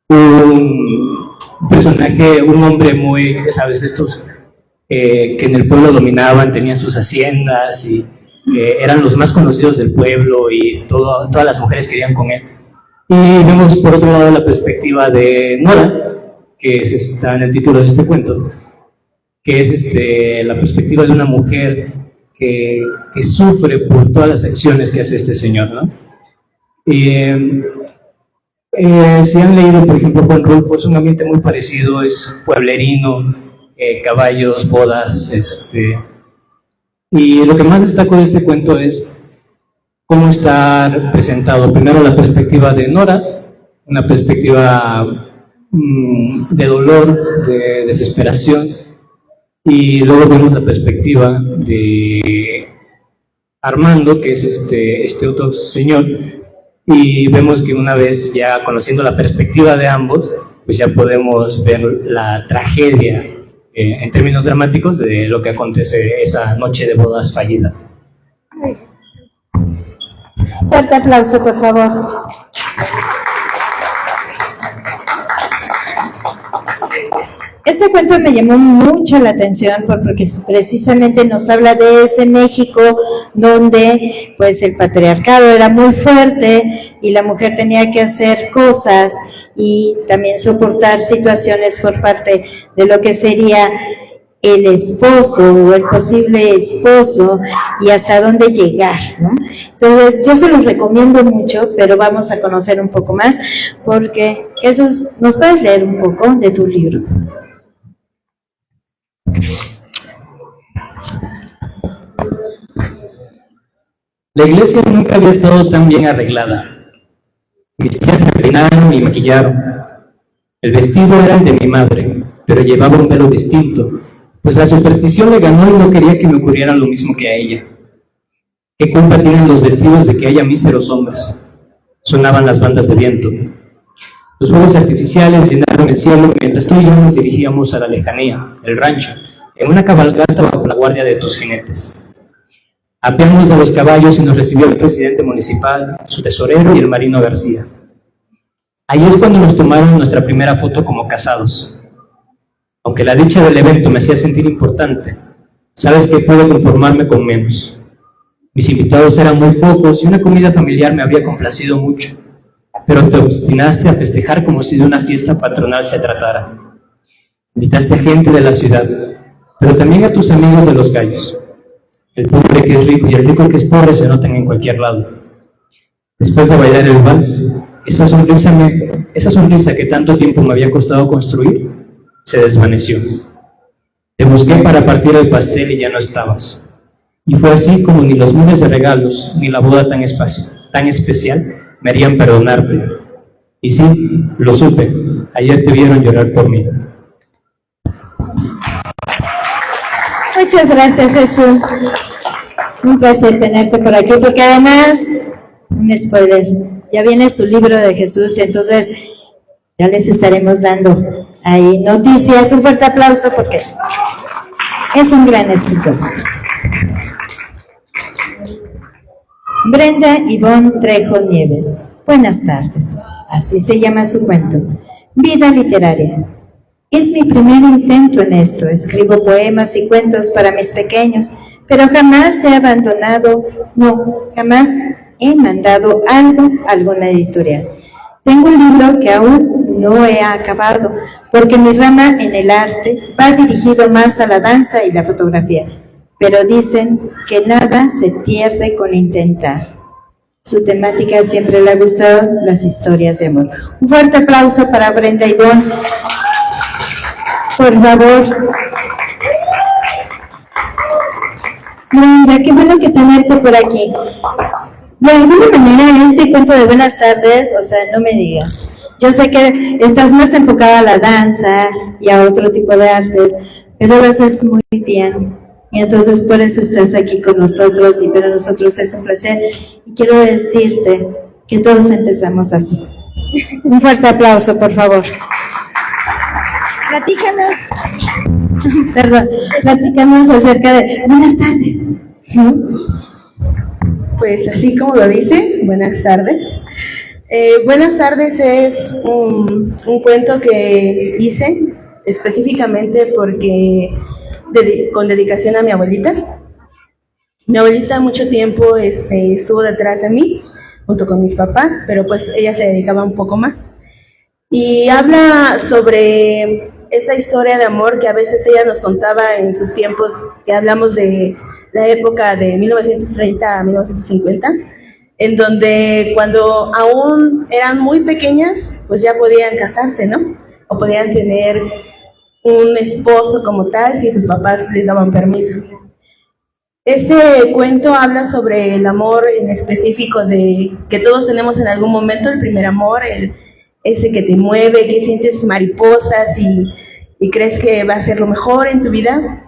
un personaje, un hombre muy, ¿sabes?, estos que en el pueblo dominaban, tenían sus haciendas y eran los más conocidos del pueblo y todas las mujeres querían con él. Y vemos por otro lado la perspectiva de Nora, que está en el título de este cuento, que es la perspectiva de una mujer que sufre por todas las acciones que hace este señor, ¿no? Si han leído, por ejemplo, Juan Rulfo, es un ambiente muy parecido, es pueblerino, caballos, bodas, y lo que más destaco de este cuento es cómo está representado primero la perspectiva de Nora, una perspectiva de dolor, de desesperación, y luego vemos la perspectiva de Armando, que es este otro señor, y vemos que una vez ya conociendo la perspectiva de ambos, pues ya podemos ver la tragedia en términos dramáticos de lo que acontece esa noche de bodas fallida. Fuerte aplauso, por favor. Este cuento me llamó mucho la atención porque precisamente nos habla de ese México donde pues el patriarcado era muy fuerte y la mujer tenía que hacer cosas y también soportar situaciones por parte de lo que sería el esposo o el posible esposo y hasta dónde llegar, ¿no? Entonces yo se los recomiendo mucho, pero vamos a conocer un poco más porque Jesús, ¿nos puedes leer un poco de tu libro? La iglesia nunca había estado tan bien arreglada. Mis tías me peinaron y maquillaron. El vestido era el de mi madre, pero llevaba un velo distinto, pues la superstición le ganó y no quería que me ocurriera lo mismo que a ella. ¿Qué culpa tienen los vestidos de que haya míseros hombres? Sonaban las bandas de viento. Los fuegos artificiales llenaron el cielo mientras tú y yo nos dirigíamos a la lejanía, el rancho, en una cabalgata bajo la guardia de tus jinetes. Apeamos de los caballos y nos recibió el presidente municipal, su tesorero y el marino García. Ahí es cuando nos tomaron nuestra primera foto como casados. Aunque la dicha del evento me hacía sentir importante, sabes que puedo conformarme con menos. Mis invitados eran muy pocos y una comida familiar me había complacido mucho, pero te obstinaste a festejar como si de una fiesta patronal se tratara. Invitaste a gente de la ciudad, pero también a tus amigos de los gallos. El pobre que es rico y el rico que es pobre se notan en cualquier lado. Después de bailar el vals, esa sonrisa que tanto tiempo me había costado construir, se desvaneció. Te busqué para partir el pastel y ya no estabas. Y fue así como ni los miles de regalos, ni la boda tan especial me harían perdonarte. Y sí, lo supe, ayer te vieron llorar por mí. Muchas gracias, Jesús. Un placer tenerte por aquí, porque además, un spoiler, ya viene su libro de Jesús, y entonces ya les estaremos dando ahí noticias. Un fuerte aplauso porque es un gran escritor. Brenda Ivonne Trejo Nieves. Buenas tardes. Así se llama su cuento. Vida literaria. Es mi primer intento en esto. Escribo poemas y cuentos para mis pequeños, pero jamás he jamás he mandado algo a alguna editorial. Tengo un libro que aún no he acabado, porque mi rama en el arte va dirigido más a la danza y la fotografía, pero dicen que nada se pierde con intentar. Su temática siempre le ha gustado, las historias de amor. Un fuerte aplauso para Brenda Ivonne. Por favor. Brenda, qué bueno que tenerte por aquí. De alguna manera, este cuento de Buenas tardes, o sea, no me digas. Yo sé que estás más enfocada a la danza y a otro tipo de artes, pero lo haces muy bien. Y entonces por eso estás aquí con nosotros, y para nosotros es un placer. Y quiero decirte que todos empezamos así. Un fuerte aplauso, por favor. Platícanos acerca de Buenas tardes. Pues así como lo dice, buenas tardes. Buenas tardes es un cuento que hice específicamente porque con dedicación a mi abuelita. Mi abuelita mucho tiempo estuvo detrás de mí, junto con mis papás, pero pues ella se dedicaba un poco más. Y habla sobre esta historia de amor que a veces ella nos contaba en sus tiempos, que hablamos de la época de 1930 a 1950, en donde cuando aún eran muy pequeñas, pues ya podían casarse, ¿no? O podían tener un esposo como tal si sus papás les daban permiso. Este cuento habla sobre el amor en específico de que todos tenemos en algún momento, el primer amor, ese que te mueve, que sientes mariposas y crees que va a ser lo mejor en tu vida,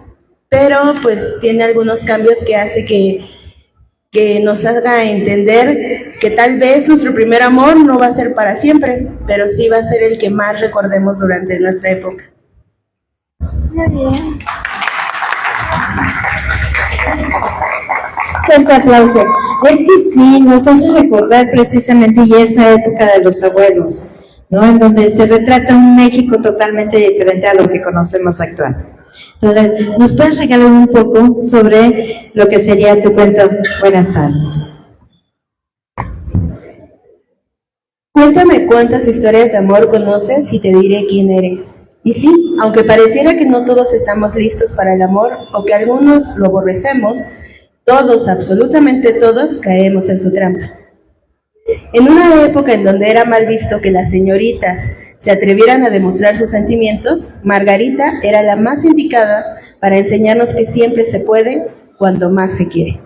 pero pues tiene algunos cambios que hace que nos haga entender que tal vez nuestro primer amor no va a ser para siempre, pero sí va a ser el que más recordemos durante nuestra época. Muy bien. Fuerte aplauso. Es que sí, nos hace recordar precisamente y esa época de los abuelos, ¿no? En donde se retrata un México totalmente diferente a lo que conocemos actual. Entonces, ¿nos puedes regalar un poco sobre lo que sería tu cuento? Buenas tardes. Cuéntame cuántas historias de amor conoces y te diré quién eres. Y sí, aunque pareciera que no todos estamos listos para el amor o que algunos lo aborrecemos, todos, absolutamente todos, caemos en su trampa. En una época en donde era mal visto que las señoritas se atrevieran a demostrar sus sentimientos, Margarita era la más indicada para enseñarnos que siempre se puede cuando más se quiere.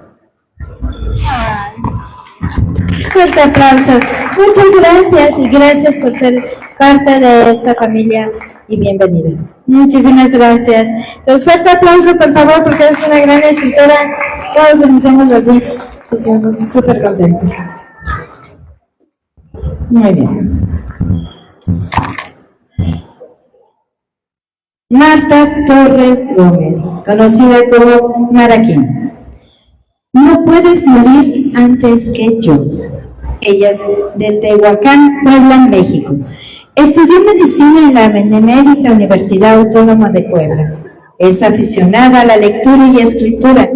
Fuerte aplauso. Muchas gracias y gracias por ser parte de esta familia y bienvenida. Muchísimas gracias. Entonces, fuerte aplauso, por favor, porque es una gran escritora. Todos iniciamos así. Estamos súper contentos. Muy bien. Marta Torres Gómez, conocida como Maraquín. No puedes morir antes que yo. Ella es de Tehuacán, Puebla, México. Estudió medicina en la Benemérita Universidad Autónoma de Puebla. Es aficionada a la lectura y escritura.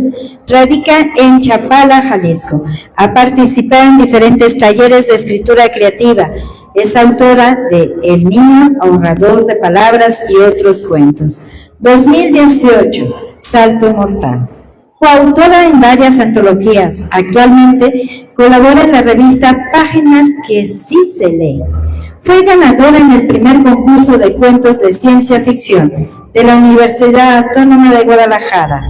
Radica en Chapala, Jalisco. Ha participado en diferentes talleres de escritura creativa. Es autora de El niño ahorrador de palabras y otros cuentos. 2018, Salto mortal. Coautora en varias antologías. Actualmente colabora en la revista Páginas que sí se leen. Fue ganadora en el primer concurso de cuentos de ciencia ficción de la Universidad Autónoma de Guadalajara.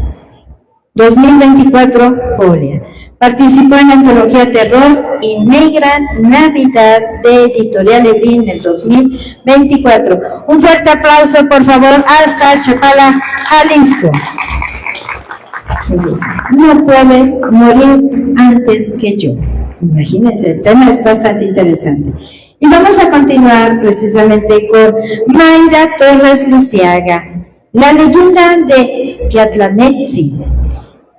2024, Folia. Participó en la antología Terror y Negra Navidad de Editorial Ebrín en el 2024. Un fuerte aplauso, por favor, hasta Chapala, Jalisco. Entonces, no puedes morir antes que yo. Imagínense, el tema es bastante interesante. Y vamos a continuar precisamente con Mayra Torres Lisiaga, la leyenda de Yatlanetzi.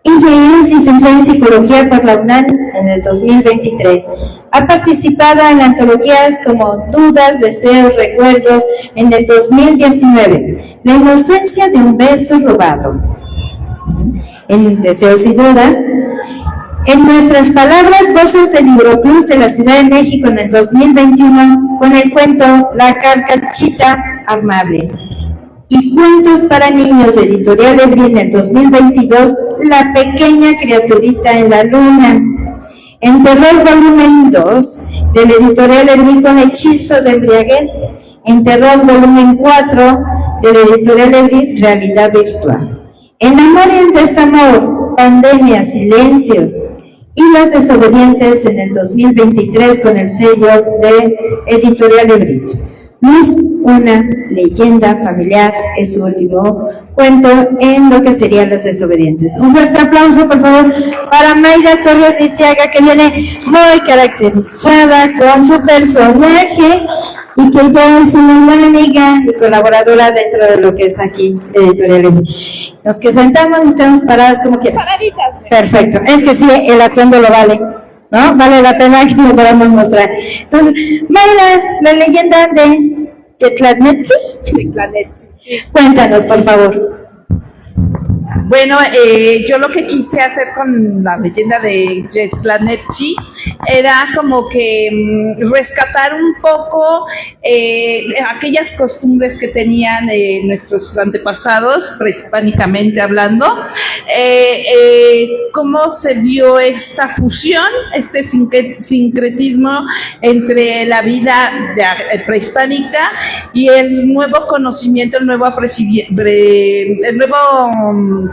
Ella es licenciada en Psicología por la UNAM en el 2023. Ha participado en antologías como Dudas, Deseos, Recuerdos en el 2019. La inocencia de un beso robado. En Deseos y Dudas. En Nuestras Palabras, Voces del Libro Plus de la Ciudad de México en el 2021 con el cuento La Carcachita Amable. Y Cuentos para Niños de Editorial Ebrín en el 2022, La Pequeña Criaturita en la Luna. En Terror Volumen 2 del Editorial Ebrín con Hechizo de Embriaguez. En Terror Volumen 4 del Editorial Ebrín, Realidad Virtual. En Amor y en Desamor, Pandemia, Silencios y Las Desobedientes en el 2023 con el sello de Editorial Ebrín. Luz, una leyenda familiar, es su último cuento en lo que serían Las Desobedientes. Un fuerte aplauso, por favor, para Mayra Torres Lisiaga, que viene muy caracterizada con su personaje y que ya es una buena amiga y colaboradora dentro de lo que es aquí Editorial. Los que sentamos, nos quedamos paradas como quieras. Paraditas. Perfecto, es que sí, el atuendo lo vale, ¿no? Vale la pena que lo podamos mostrar. Entonces, Mayra, la leyenda de Yatlanetzi. Yatlanetzi, sí. Cuéntanos, por favor. Bueno, yo lo que quise hacer con la leyenda de Jetlanetzi era como que rescatar un poco aquellas costumbres que tenían nuestros antepasados, prehispánicamente hablando, cómo se dio esta fusión, este sincretismo entre la vida prehispánica y el nuevo conocimiento, el nuevo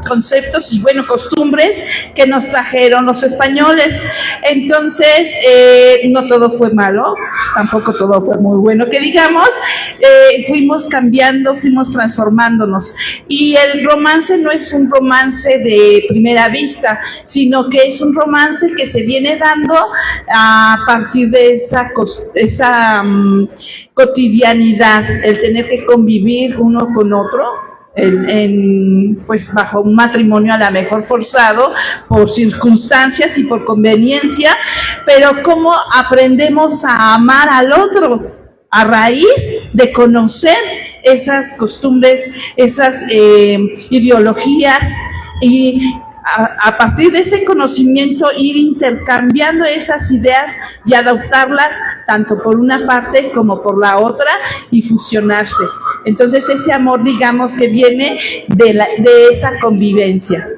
conceptos y bueno, costumbres que nos trajeron los españoles. Entonces, no todo fue malo, tampoco todo fue muy bueno, que digamos, fuimos cambiando, fuimos transformándonos. Y el romance no es un romance de primera vista, sino que es un romance que se viene dando a partir de esa cotidianidad, el tener que convivir uno con otro, pues bajo un matrimonio a lo mejor forzado por circunstancias y por conveniencia, pero cómo aprendemos a amar al otro a raíz de conocer esas costumbres, esas ideologías, y a partir de ese conocimiento ir intercambiando esas ideas y adoptarlas tanto por una parte como por la otra y fusionarse. Entonces ese amor, digamos, que viene de esa convivencia.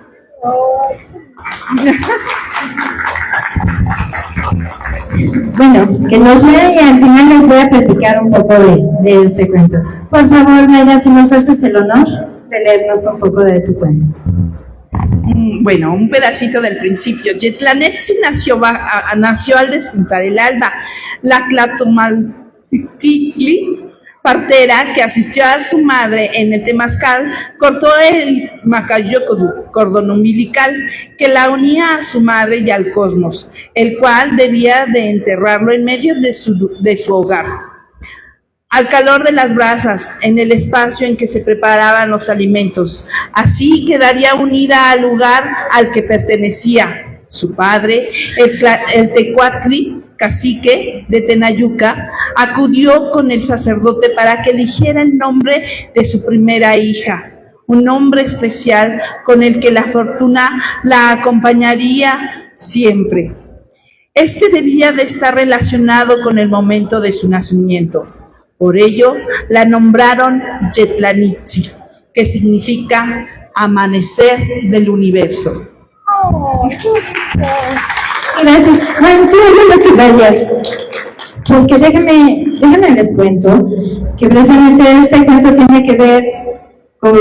Bueno, que nos vea y al final les voy a platicar un poco de este cuento. Por favor, Mayra, si nos haces el honor de leernos un poco de tu cuento. Bueno, un pedacito del principio. Jetlanetzi nació al despuntar el alba. La Tlatomaltitli, partera que asistió a su madre en el temazcal, cortó el macayocodu, cordón umbilical, que la unía a su madre y al cosmos, el cual debía de enterrarlo en medio de su hogar. Al calor de las brasas, en el espacio en que se preparaban los alimentos. Así quedaría unida al lugar al que pertenecía. Su padre, el Tecuatli, cacique de Tenayuca, acudió con el sacerdote para que eligiera el nombre de su primera hija, un nombre especial con el que la fortuna la acompañaría siempre. Este debía de estar relacionado con el momento de su nacimiento. Por ello, la nombraron Jetlanitzi, que significa amanecer del universo. Gracias. Bueno, tú no te vayas, porque déjame les cuento que precisamente este cuento tiene que ver con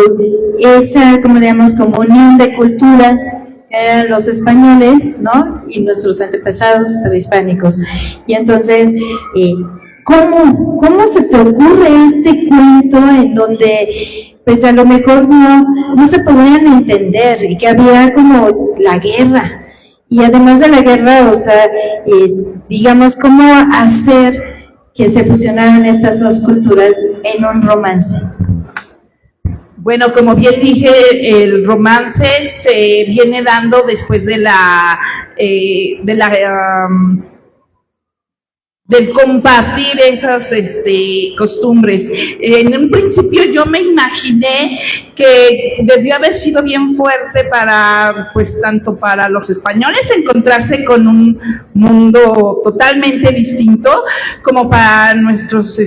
esa, como digamos, como unión de culturas que eran los españoles, ¿no? Y nuestros antepasados prehispánicos. Y entonces, ¿cómo se te ocurre este cuento en donde pues a lo mejor no se podían entender y que había como la guerra? Y además de la guerra, o sea, digamos, ¿cómo hacer que se fusionaran estas dos culturas en un romance? Bueno, como bien dije, el romance se viene dando después del compartir esas costumbres. En un principio yo me imaginé que debió haber sido bien fuerte para, pues, tanto para los españoles encontrarse con un mundo totalmente distinto, como para nuestros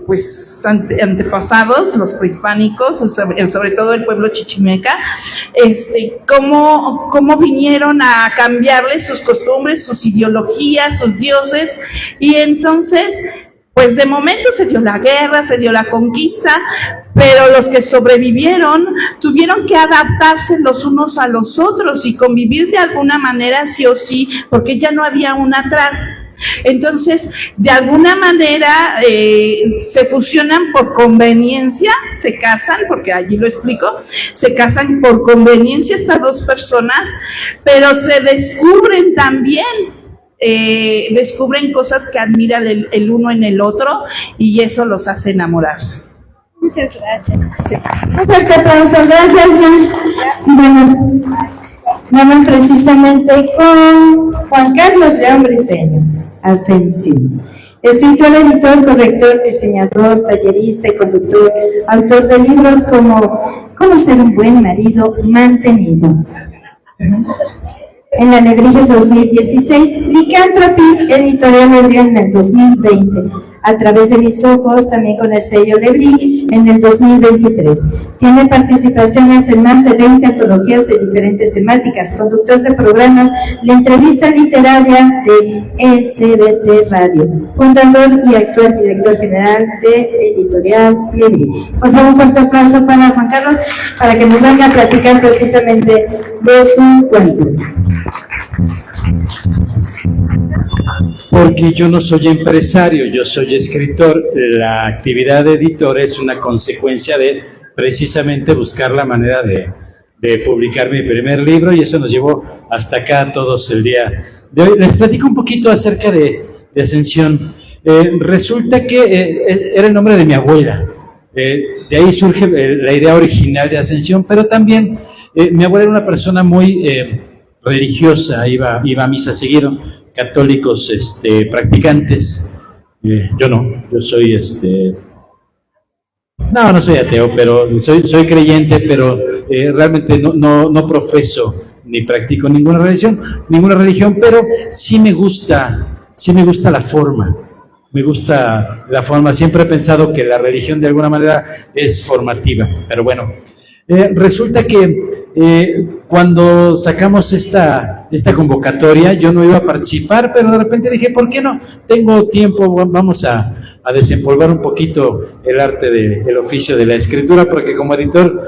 pues antepasados, los prehispánicos, sobre todo el pueblo chichimeca, cómo vinieron a cambiarles sus costumbres, sus ideologías, sus dioses. Y entonces, pues de momento se dio la guerra, se dio la conquista, pero los que sobrevivieron tuvieron que adaptarse los unos a los otros y convivir de alguna manera sí o sí, porque ya no había una atrás. Entonces, de alguna manera se fusionan por conveniencia, se casan, porque allí lo explico, se casan por conveniencia estas dos personas, pero se descubren también, descubren cosas que admiran el uno en el otro y eso los hace enamorarse. Muchas gracias. Un fuerte aplauso, gracias, Juan. Bueno, vamos precisamente con Juan Carlos León Briceño Asensio. Escritor, editor, corrector, diseñador, tallerista y conductor, autor de libros como Cómo ser un buen marido mantenido. En la Lebrijes 2016, Lycanthropy, editorial Lebrión en el 2020, A través de mis ojos, también con el sello Lebrí, en el 2023. Tiene participaciones en más de 20 antologías de diferentes temáticas, conductor de programas, la entrevista literaria de SBC Radio, fundador y actual director general de Editorial Lebrí. Por favor, un fuerte aplauso para Juan Carlos, para que nos venga a platicar precisamente de su cuento. Porque yo no soy empresario, yo soy escritor. La actividad de editor es una consecuencia de precisamente buscar la manera de publicar mi primer libro, y eso nos llevó hasta acá todos el día de hoy. Les platico un poquito acerca de Ascensión. Resulta que era el nombre de mi abuela. De ahí surge la idea original de Ascensión, pero también mi abuela era una persona muy religiosa, iba a misa seguido, católicos practicantes. Yo no, yo soy no soy ateo, pero soy creyente, pero realmente no profeso ni practico ninguna religión, pero sí me gusta la forma. Me gusta la forma. Siempre he pensado que la religión de alguna manera es formativa, pero bueno. Resulta que cuando sacamos esta convocatoria, yo no iba a participar, pero de repente dije, ¿por qué no? Tengo tiempo, vamos a desempolvar un poquito el arte el oficio de la escritura, porque como editor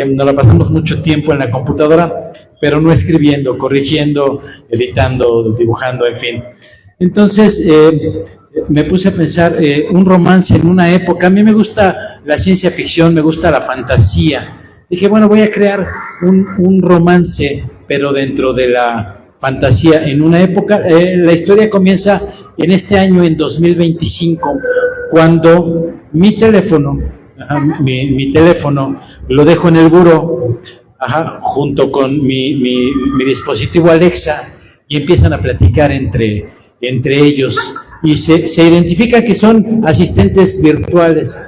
nos la pasamos mucho tiempo en la computadora, pero no escribiendo, corrigiendo, editando, dibujando, en fin. Entonces me puse a pensar un romance en una época. A mí me gusta la ciencia ficción, me gusta la fantasía. Dije, bueno, voy a crear un romance, pero dentro de la fantasía, en una época. La historia comienza en este año, en 2025, cuando mi teléfono lo dejo en el buró, junto con mi dispositivo Alexa, y empiezan a platicar entre ellos, y se identifica que son asistentes virtuales.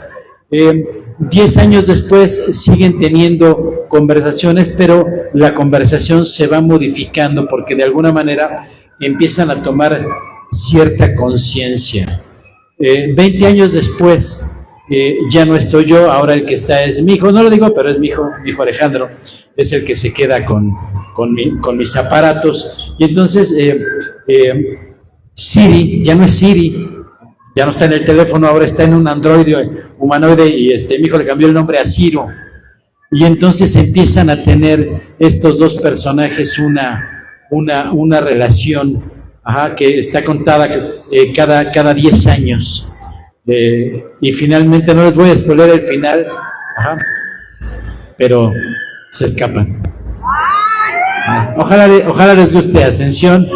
10 años después siguen teniendo conversaciones, pero la conversación se va modificando porque de alguna manera empiezan a tomar cierta conciencia. 20 años después ya no estoy yo, ahora el que está es mi hijo, no lo digo, pero es mi hijo Alejandro, es el que se queda con mis aparatos, y entonces Siri ya no es Siri, ya no está en el teléfono, ahora está en un androide humanoide, y mi hijo le cambió el nombre a Ciro. Y entonces empiezan a tener estos dos personajes una relación que está contada cada 10 años. Y finalmente, no les voy a spoiler el final, pero se escapan. Ojalá les guste Ascensión,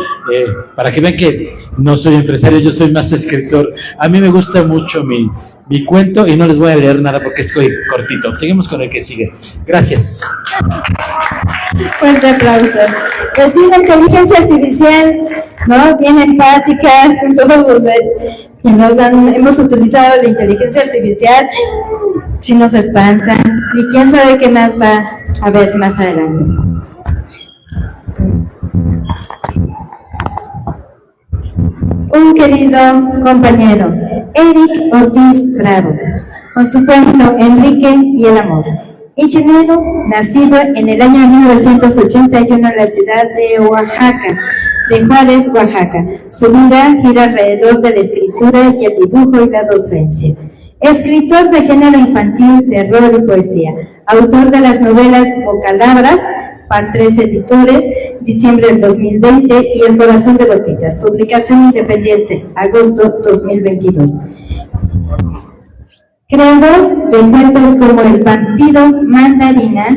para que vean que no soy empresario, yo soy más escritor. A mí me gusta mucho mi cuento, y no les voy a leer nada porque estoy cortito. Seguimos con el que sigue. Gracias. Fuerte aplauso. Pues sí, la inteligencia artificial, ¿no? Bien empática con todos quienes hemos utilizado la inteligencia artificial, si nos espantan, y quién sabe qué más va a haber más adelante. Un querido compañero, Eric Ortiz Bravo, con su cuento Enrique y el amor. Ingeniero, nacido en el año 1981 en la ciudad de Oaxaca, de Juárez, Oaxaca. Su vida gira alrededor de la escritura y el dibujo y la docencia. Escritor de género infantil, terror y poesía. Autor de las novelas Bocalabras, par 3 editores, diciembre del 2020, y El corazón de gotitas, publicación independiente, agosto 2022. Creador de cuentos como El vampiro mandarina,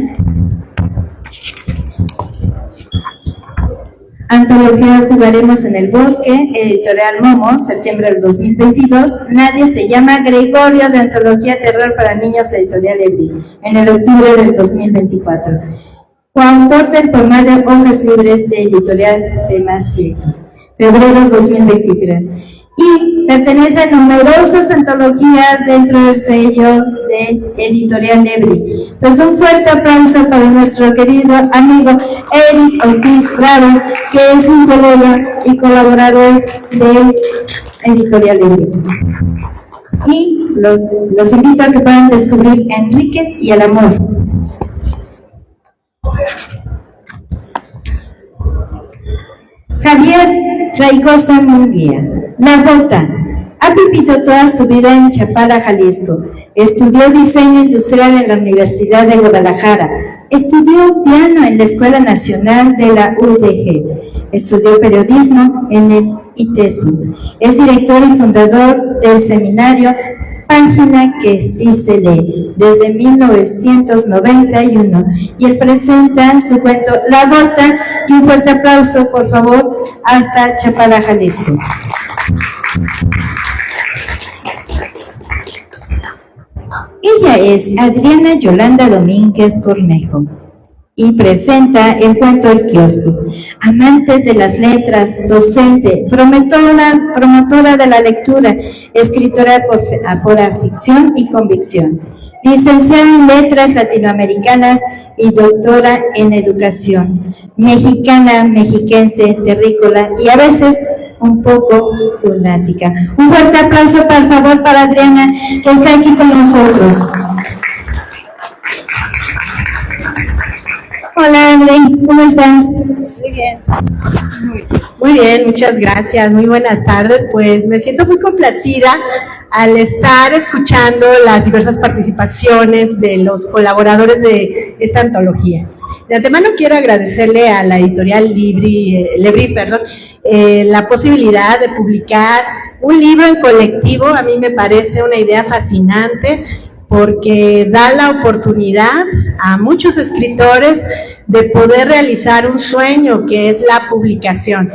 antología Jugaremos en el bosque, editorial Momo, septiembre del 2022. Nadie se llama Gregorio, de antología Terror para niños, editorial Lebrí, en el octubre del 2024. Coautor del poemario Hojas Libres, de editorial Tema Cierto, febrero 2023. y pertenece a numerosas antologías dentro del sello de Editorial Lebri. Entonces, un fuerte aplauso para nuestro querido amigo Eric Ortiz Bravo, que es un colega y colaborador de Editorial Lebri. Y los invito a que puedan descubrir Enrique y el amor. Javier Raigosa Munguía, La Bota. Ha vivido toda su vida en Chapala, Jalisco. Estudió diseño industrial en la Universidad de Guadalajara. Estudió piano en la Escuela Nacional de la UDG. Estudió periodismo en el ITESO. Es director y fundador del seminario Página que sí se lee, desde 1991. Y él presenta su cuento La Bota, y un fuerte aplauso, por favor, hasta Chapala, Jalisco. Ella es Adriana Yolanda Domínguez Cornejo y presenta el cuento El Kiosco. Amante de las letras, docente, promotora de la lectura, escritora por afición y convicción, licenciada en letras latinoamericanas y doctora en educación, mexicana, mexiquense, terrícola y a veces un poco lunática. Un fuerte aplauso, por favor, para Adriana, que está aquí con nosotros. Hola, Adri, ¿cómo estás? Muy bien. Muy bien, muchas gracias. Muy buenas tardes. Pues me siento muy complacida al estar escuchando las diversas participaciones de los colaboradores de esta antología. De antemano quiero agradecerle a la editorial Lebri, la posibilidad de publicar un libro en colectivo. A mí me parece una idea fascinante, porque da la oportunidad a muchos escritores de poder realizar un sueño, que es la publicación.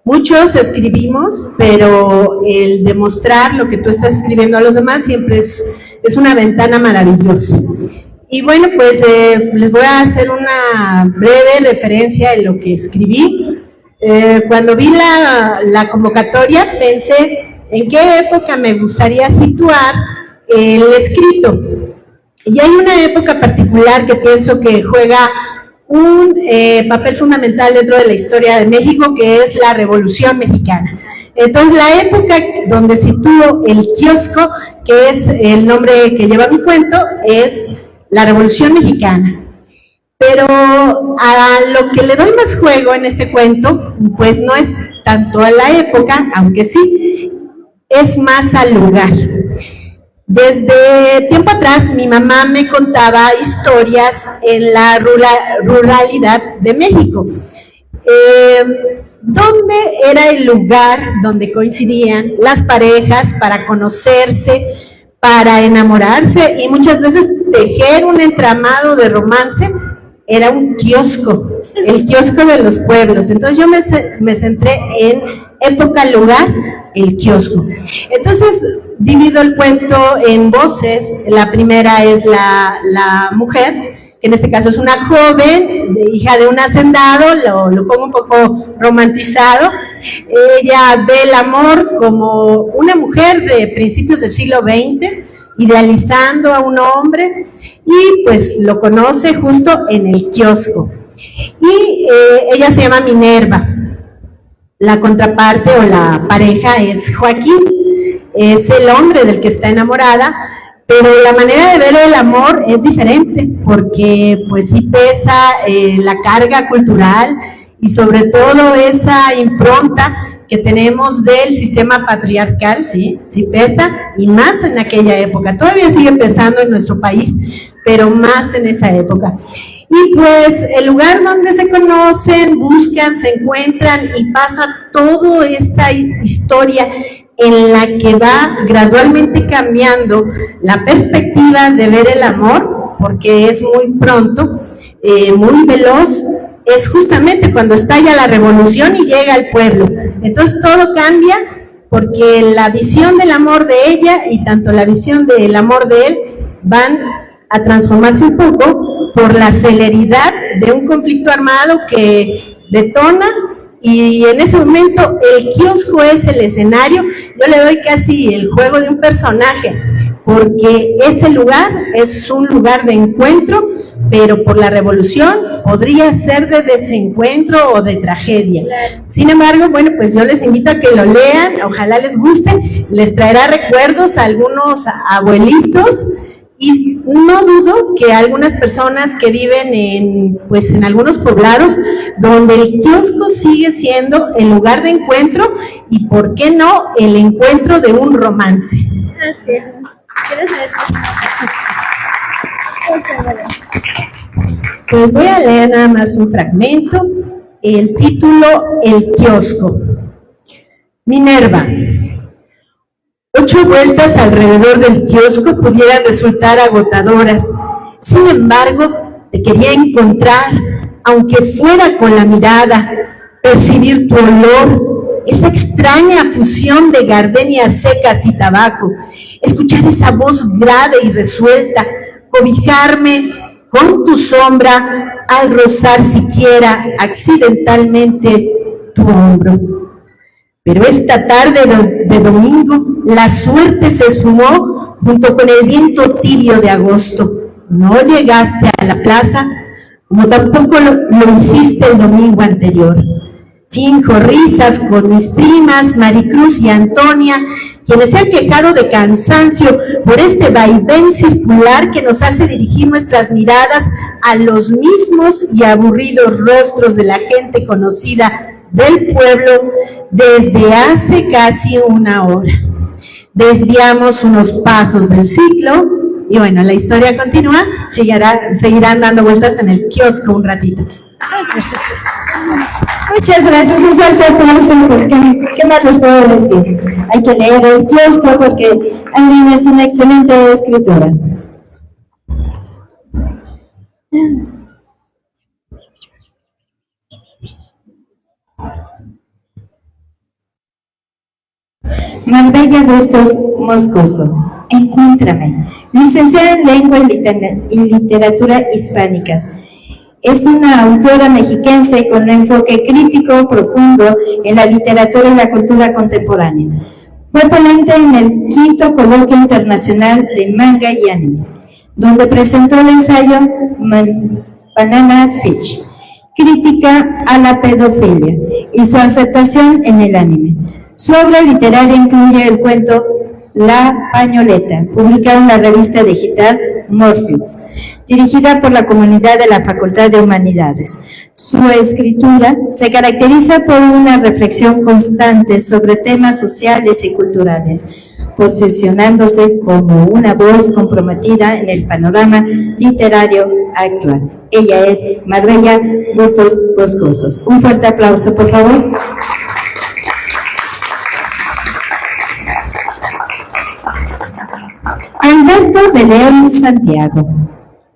Muchos escribimos, pero el demostrar lo que tú estás escribiendo a los demás siempre es una ventana maravillosa. Y bueno, pues les voy a hacer una breve referencia de lo que escribí. Cuando vi la convocatoria, pensé en qué época me gustaría situar el escrito. Y hay una época particular que pienso que juega un papel fundamental dentro de la historia de México, que es la Revolución Mexicana. Entonces, la época donde sitúo el kiosco, que es el nombre que lleva mi cuento, es la Revolución Mexicana. Pero a lo que le doy más juego en este cuento, pues no es tanto a la época, aunque sí, es más al lugar. Desde tiempo atrás, mi mamá me contaba historias en la ruralidad de México. ¿Dónde era el lugar donde coincidían las parejas para conocerse, para enamorarse y muchas veces tejer un entramado de romance? Era un kiosco, el kiosco de los pueblos. Entonces yo me centré en época, lugar, el kiosco. Entonces divido el cuento en voces. La primera es la mujer, que en este caso es una joven, hija de un hacendado, lo pongo un poco romantizado. Ella ve el amor como una mujer de principios del siglo XX, idealizando a un hombre, y pues lo conoce justo en el kiosco. Y ella se llama Minerva. La contraparte o la pareja es Joaquín, es el hombre del que está enamorada, pero la manera de ver el amor es diferente, porque pues sí pesa la carga cultural y sobre todo esa impronta que tenemos del sistema patriarcal, sí pesa, y más en aquella época. Todavía sigue pesando en nuestro país, pero más en esa época. Y pues el lugar donde se conocen, buscan, se encuentran y pasa toda esta historia en la que va gradualmente cambiando la perspectiva de ver el amor, porque es muy pronto, muy veloz. Es justamente cuando estalla la revolución y llega al pueblo. Entonces todo cambia, porque la visión del amor de ella y tanto la visión del amor de él van a transformarse un poco por la celeridad de un conflicto armado que detona y en ese momento el kiosco es el escenario. Yo le doy casi el juego de un personaje, porque ese lugar es un lugar de encuentro, pero por la revolución podría ser de desencuentro o de tragedia. Sin embargo, bueno, pues yo les invito a que lo lean, ojalá les guste, les traerá recuerdos a algunos abuelitos, y no dudo que algunas personas que viven en algunos poblados donde el kiosco sigue siendo el lugar de encuentro y, ¿por qué no?, el encuentro de un romance. Así es. ¿Quieres leer? Pues voy a leer nada más un fragmento. El título, El kiosco. Minerva. 8 vueltas alrededor del kiosco pudieran resultar agotadoras. Sin embargo, te quería encontrar, aunque fuera con la mirada, percibir tu olor, esa extraña fusión de gardenias secas y tabaco, escuchar esa voz grave y resuelta, cobijarme con tu sombra al rozar siquiera accidentalmente tu hombro. Pero esta tarde de domingo, la suerte se esfumó junto con el viento tibio de agosto. No llegaste a la plaza, como tampoco lo hiciste el domingo anterior. Finjo risas con mis primas Maricruz y Antonia, quienes se han quejado de cansancio por este vaivén circular que nos hace dirigir nuestras miradas a los mismos y aburridos rostros de la gente conocida del pueblo desde hace casi una hora. Desviamos unos pasos del ciclo y bueno, la historia continúa, seguirán dando vueltas en el kiosco un ratito. Muchas gracias, un fuerte aplauso. Pues, ¿qué más les puedo decir? Hay que leer el kiosco porque Aline es una excelente escritora. Marbella Bustos Moscoso, encuéntrame, licenciada en Lengua y Literatura Hispánicas. Es una autora mexiquense con un enfoque crítico profundo en la literatura y la cultura contemporánea. Fue ponente en el 5º Coloquio Internacional de Manga y Anime, donde presentó el ensayo Banana Fish, crítica a la pedofilia y su aceptación en el anime. Su obra literaria incluye el cuento La Pañoleta, publicado en la revista digital Morpheus, dirigida por la comunidad de la Facultad de Humanidades. Su escritura se caracteriza por una reflexión constante sobre temas sociales y culturales, posicionándose como una voz comprometida en el panorama literario actual. Ella es Marbella Bustos Moscoso. Un fuerte aplauso, por favor. Alberto de León Santiago,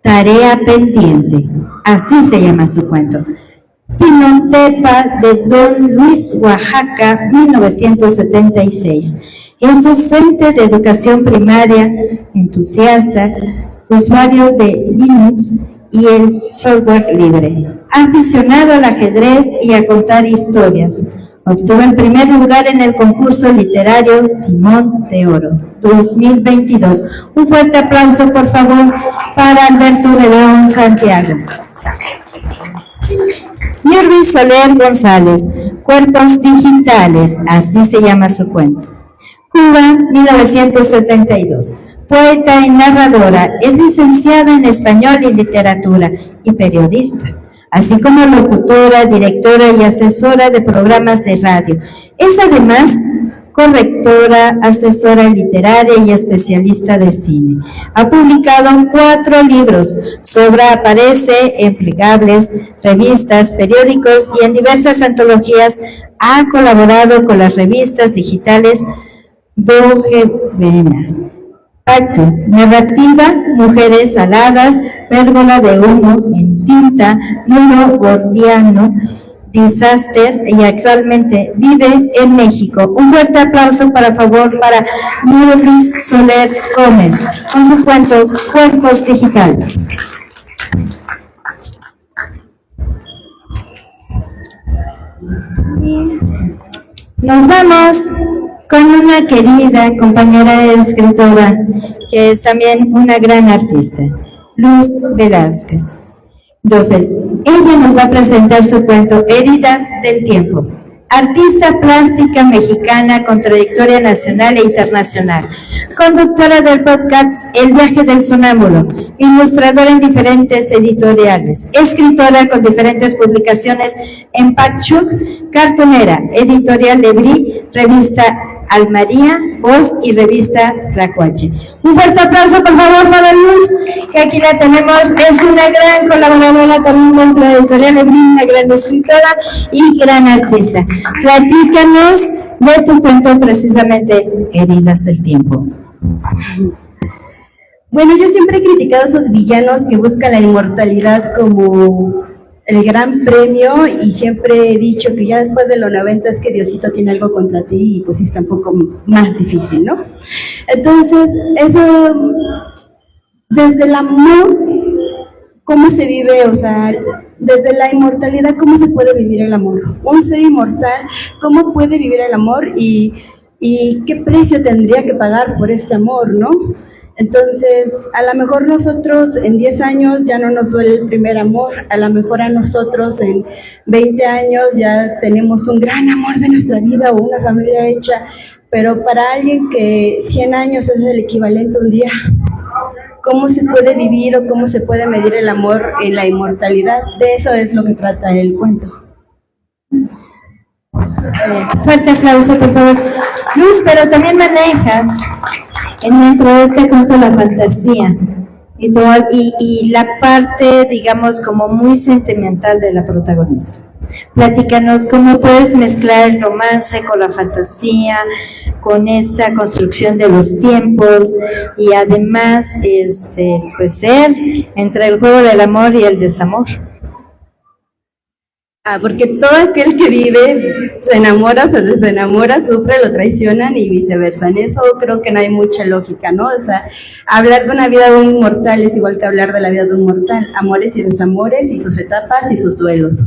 Tarea Pendiente, así se llama su cuento. Pinontepa de Don Luis, Oaxaca, 1976. Es docente de educación primaria, entusiasta, usuario de Linux y el software libre. Aficionado al ajedrez y a contar historias. Obtuvo el primer lugar en el concurso literario Timón de Oro 2022. Un fuerte aplauso, por favor, para Alberto de León Santiago. Yervis Soler González, Cuerpos Digitales, así se llama su cuento. Cuba, 1972. Poeta y narradora, es licenciada en Español y Literatura y periodista, así como locutora, directora y asesora de programas de radio. Es además correctora, asesora literaria y especialista de cine. Ha publicado 4 libros. Su obra aparece en plegables, revistas, periódicos y en diversas antologías. Ha colaborado con las revistas digitales Doge Vena, Pacto, Narrativa, Mujeres Aladas, Pérgola de Humo, En Tinta, Nudo Gordiano, Disaster, y actualmente vive en México. Un fuerte aplauso, por favor, para Yervis Soler Gómez, con su cuento Cuerpos Digitales. Nos vamos con una querida compañera escritora que es también una gran artista, Luz Velázquez. Entonces, ella nos va a presentar su cuento Heridas del Tiempo. Artista plástica mexicana con trayectoria nacional e internacional, conductora del podcast El Viaje del Sonámbulo, ilustradora en diferentes editoriales, escritora con diferentes publicaciones en Pachuc, cartonera, editorial Lebrí, revista Almaría, Voz y revista Tlacuache. Un fuerte aplauso, por favor, para Luz, que aquí la tenemos. Es una gran colaboradora también dentro de la editorial Lebrí, una gran escritora y gran artista. Platícanos de tu cuento, precisamente, Heridas del Tiempo. Bueno, yo siempre he criticado a esos villanos que buscan la inmortalidad como el gran premio y siempre he dicho que ya después de los 90 es que Diosito tiene algo contra ti y pues sí está un poco más difícil, ¿no? Entonces, eso, desde el amor, ¿cómo se vive? O sea, desde la inmortalidad, ¿cómo se puede vivir el amor? Un ser inmortal, ¿cómo puede vivir el amor? Y qué precio tendría que pagar por este amor, ¿no? Entonces, a lo mejor nosotros en 10 años ya no nos duele el primer amor, a lo mejor a nosotros en 20 años ya tenemos un gran amor de nuestra vida o una familia hecha, pero para alguien que 100 años es el equivalente a un día, ¿cómo se puede vivir o cómo se puede medir el amor en la inmortalidad? De eso es lo que trata el cuento. Fuerte aplauso, por favor. Luz, pero también manejas dentro de este cuento la fantasía y la parte, digamos, como muy sentimental de la protagonista. Platícanos cómo puedes mezclar el romance con la fantasía, con esta construcción de los tiempos y además, pues ser entre el juego del amor y el desamor. Porque todo aquel que vive se enamora, se desenamora, sufre, lo traicionan y viceversa. En eso creo que no hay mucha lógica, ¿no? O sea, hablar de una vida de un inmortal es igual que hablar de la vida de un mortal. Amores y desamores y sus etapas y sus duelos.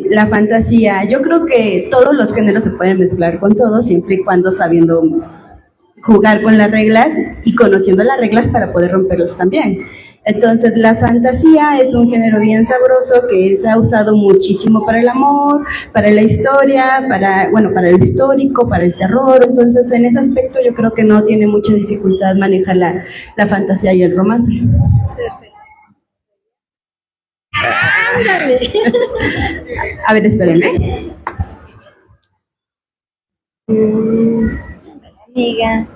La fantasía, yo creo que todos los géneros se pueden mezclar con todo, siempre y cuando sabiendo jugar con las reglas y conociendo las reglas para poder romperlos también. Entonces, la fantasía es un género bien sabroso que se ha usado muchísimo para el amor, para la historia, para lo histórico, para el terror. Entonces, en ese aspecto yo creo que no tiene mucha dificultad manejar la fantasía y el romance. A ver, espérenme. Amiga.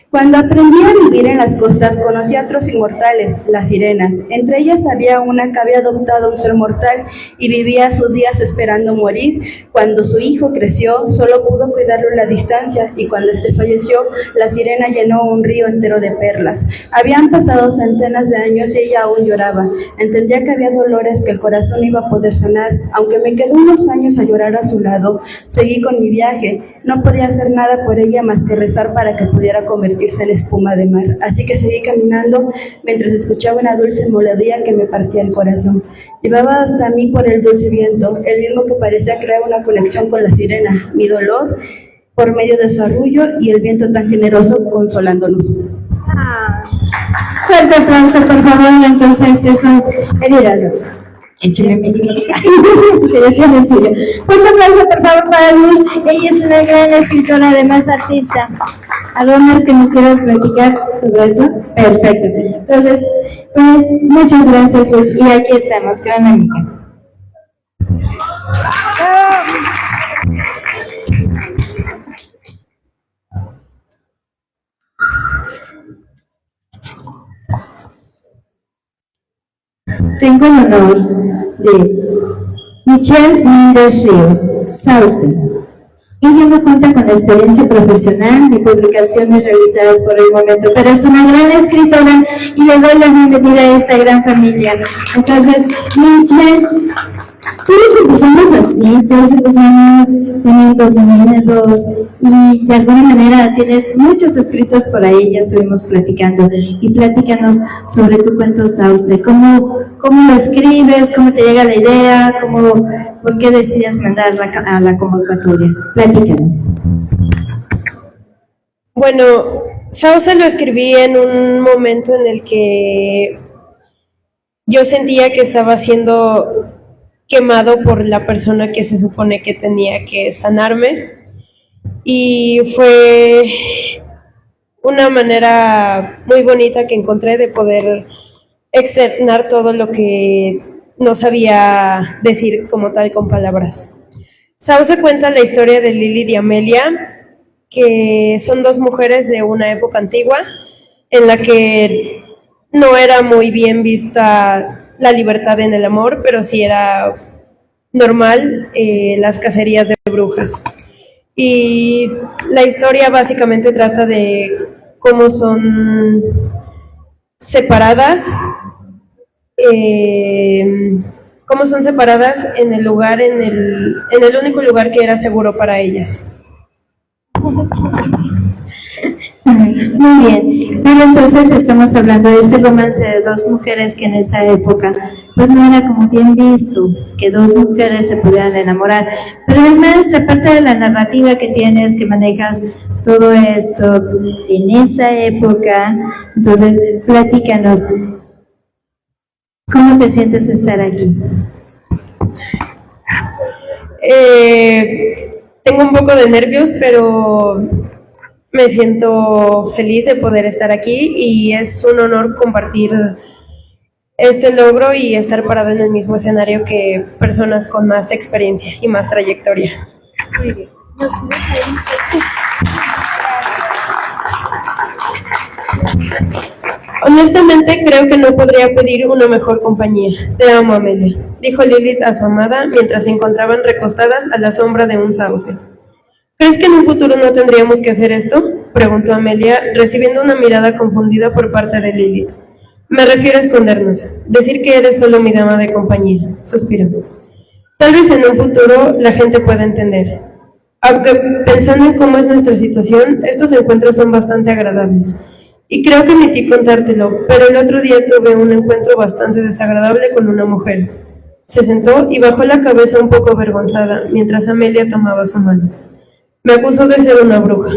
Cuando aprendí a vivir en las costas, conocí a otros inmortales, las sirenas. Entre ellas había una que había adoptado un ser mortal y vivía sus días esperando morir. Cuando su hijo creció, solo pudo cuidarlo a la distancia, y cuando este falleció, la sirena llenó un río entero de perlas. Habían pasado centenas de años y ella aún lloraba. Entendía que había dolores que el corazón iba a poder sanar. Aunque me quedé unos años a llorar a su lado, seguí con mi viaje. No podía hacer nada por ella más que rezar para que pudiera convertirse en espuma de mar. Así que seguí caminando mientras escuchaba una dulce melodía que me partía el corazón. Llevaba hasta mí por el dulce viento, el mismo que parecía crear una conexión con la sirena, mi dolor por medio de su arrullo y el viento tan generoso consolándonos. Fuerte aplauso, por favor. Entonces, eso, heridas. Échale mi libro. Fuerte aplauso, por favor, para Luz. Ella es una gran escritora, además artista. ¿Algo más que nos quieras platicar sobre eso? Perfecto. Entonces, pues, muchas gracias, Luz. Y aquí estamos, gran amiga. Tengo el honor de Michelle Méndez Ríos, Sauce. Ella no cuenta con experiencia profesional ni publicaciones realizadas por el momento, pero es una gran escritora y le doy la bienvenida a esta gran familia. Entonces, Michelle, Todos empezamos así, todos empezamos teniendo miedos y de alguna manera tienes muchos escritos por ahí, ya estuvimos platicando. Y platícanos sobre tu cuento Sauce, ¿cómo lo escribes? ¿Cómo te llega la idea? ¿Por qué decides mandarla a la convocatoria? Platícanos. Bueno, Sauce lo escribí en un momento en el que yo sentía que estaba siendo quemado por la persona que se supone que tenía que sanarme, y fue una manera muy bonita que encontré de poder externar todo lo que no sabía decir como tal con palabras. Sauce cuenta la historia de Lilith y Amelia, que son dos mujeres de una época antigua en la que no era muy bien vista la libertad en el amor, pero sí era normal las cacerías de brujas. Y la historia básicamente trata de cómo son separadas, en el lugar, en el único lugar que era seguro para ellas. Muy bien, pero entonces estamos hablando de ese romance de dos mujeres que en esa época pues no era como bien visto, que dos mujeres se pudieran enamorar, pero además la parte de la narrativa que tienes, que manejas todo esto en esa época, entonces platícanos, ¿cómo te sientes estar aquí? Tengo un poco de nervios, pero me siento feliz de poder estar aquí y es un honor compartir este logro y estar parada en el mismo escenario que personas con más experiencia y más trayectoria. Muy bien. Honestamente, creo que no podría pedir una mejor compañía. Te amo, Amelia, dijo Lilith a su amada mientras se encontraban recostadas a la sombra de un sauce. ¿Crees que en un futuro no tendríamos que hacer esto?, preguntó Amelia, recibiendo una mirada confundida por parte de Lilith. Me refiero a escondernos, decir que eres solo mi dama de compañía, suspiró. Tal vez en un futuro la gente pueda entender. Aunque pensando en cómo es nuestra situación, estos encuentros son bastante agradables. Y creo que omití contártelo, pero el otro día tuve un encuentro bastante desagradable con una mujer. Se sentó y bajó la cabeza un poco avergonzada, mientras Amelia tomaba su mano. Me acusó de ser una bruja.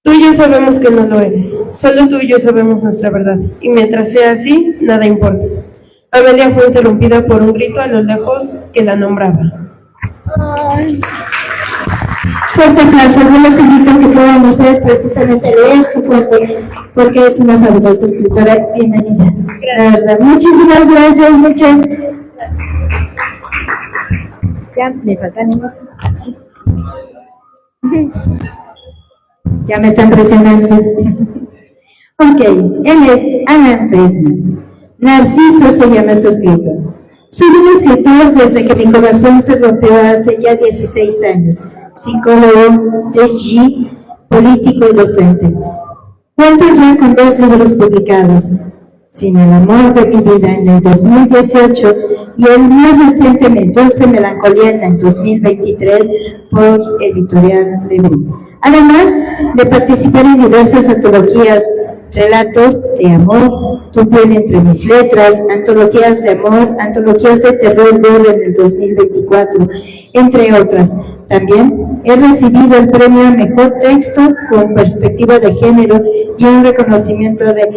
Tú y yo sabemos que no lo eres, solo tú y yo sabemos nuestra verdad, y mientras sea así, nada importa. Amelia fue interrumpida por un grito a lo lejos que la nombraba. Ay. Fuerte aplauso. Yo les invito a que puedan ustedes precisamente leer su cuento, porque es una fabulosa escritora. Bienvenida. La verdad, muchísimas gracias, Michelle. Ya me faltan unos. Sí. Ya me están presionando. Ok, él es Alan Friedman. Narciso se llama su escritor. Soy un escritor desde que mi corazón se rompió hace ya 16 años. Psicólogo, TG, político y docente. Cuento ya con 2 libros publicados. Sin el amor de mi vida en el 2018 y el más reciente Dulce Melancolía en el 2023 por Editorial Lebrú. Además de participar en diversas antologías, relatos de amor, Tu piel entre mis letras, antologías de amor, antologías de terror en el 2024, entre otras. También he recibido el premio a Mejor Texto con Perspectiva de Género y un reconocimiento de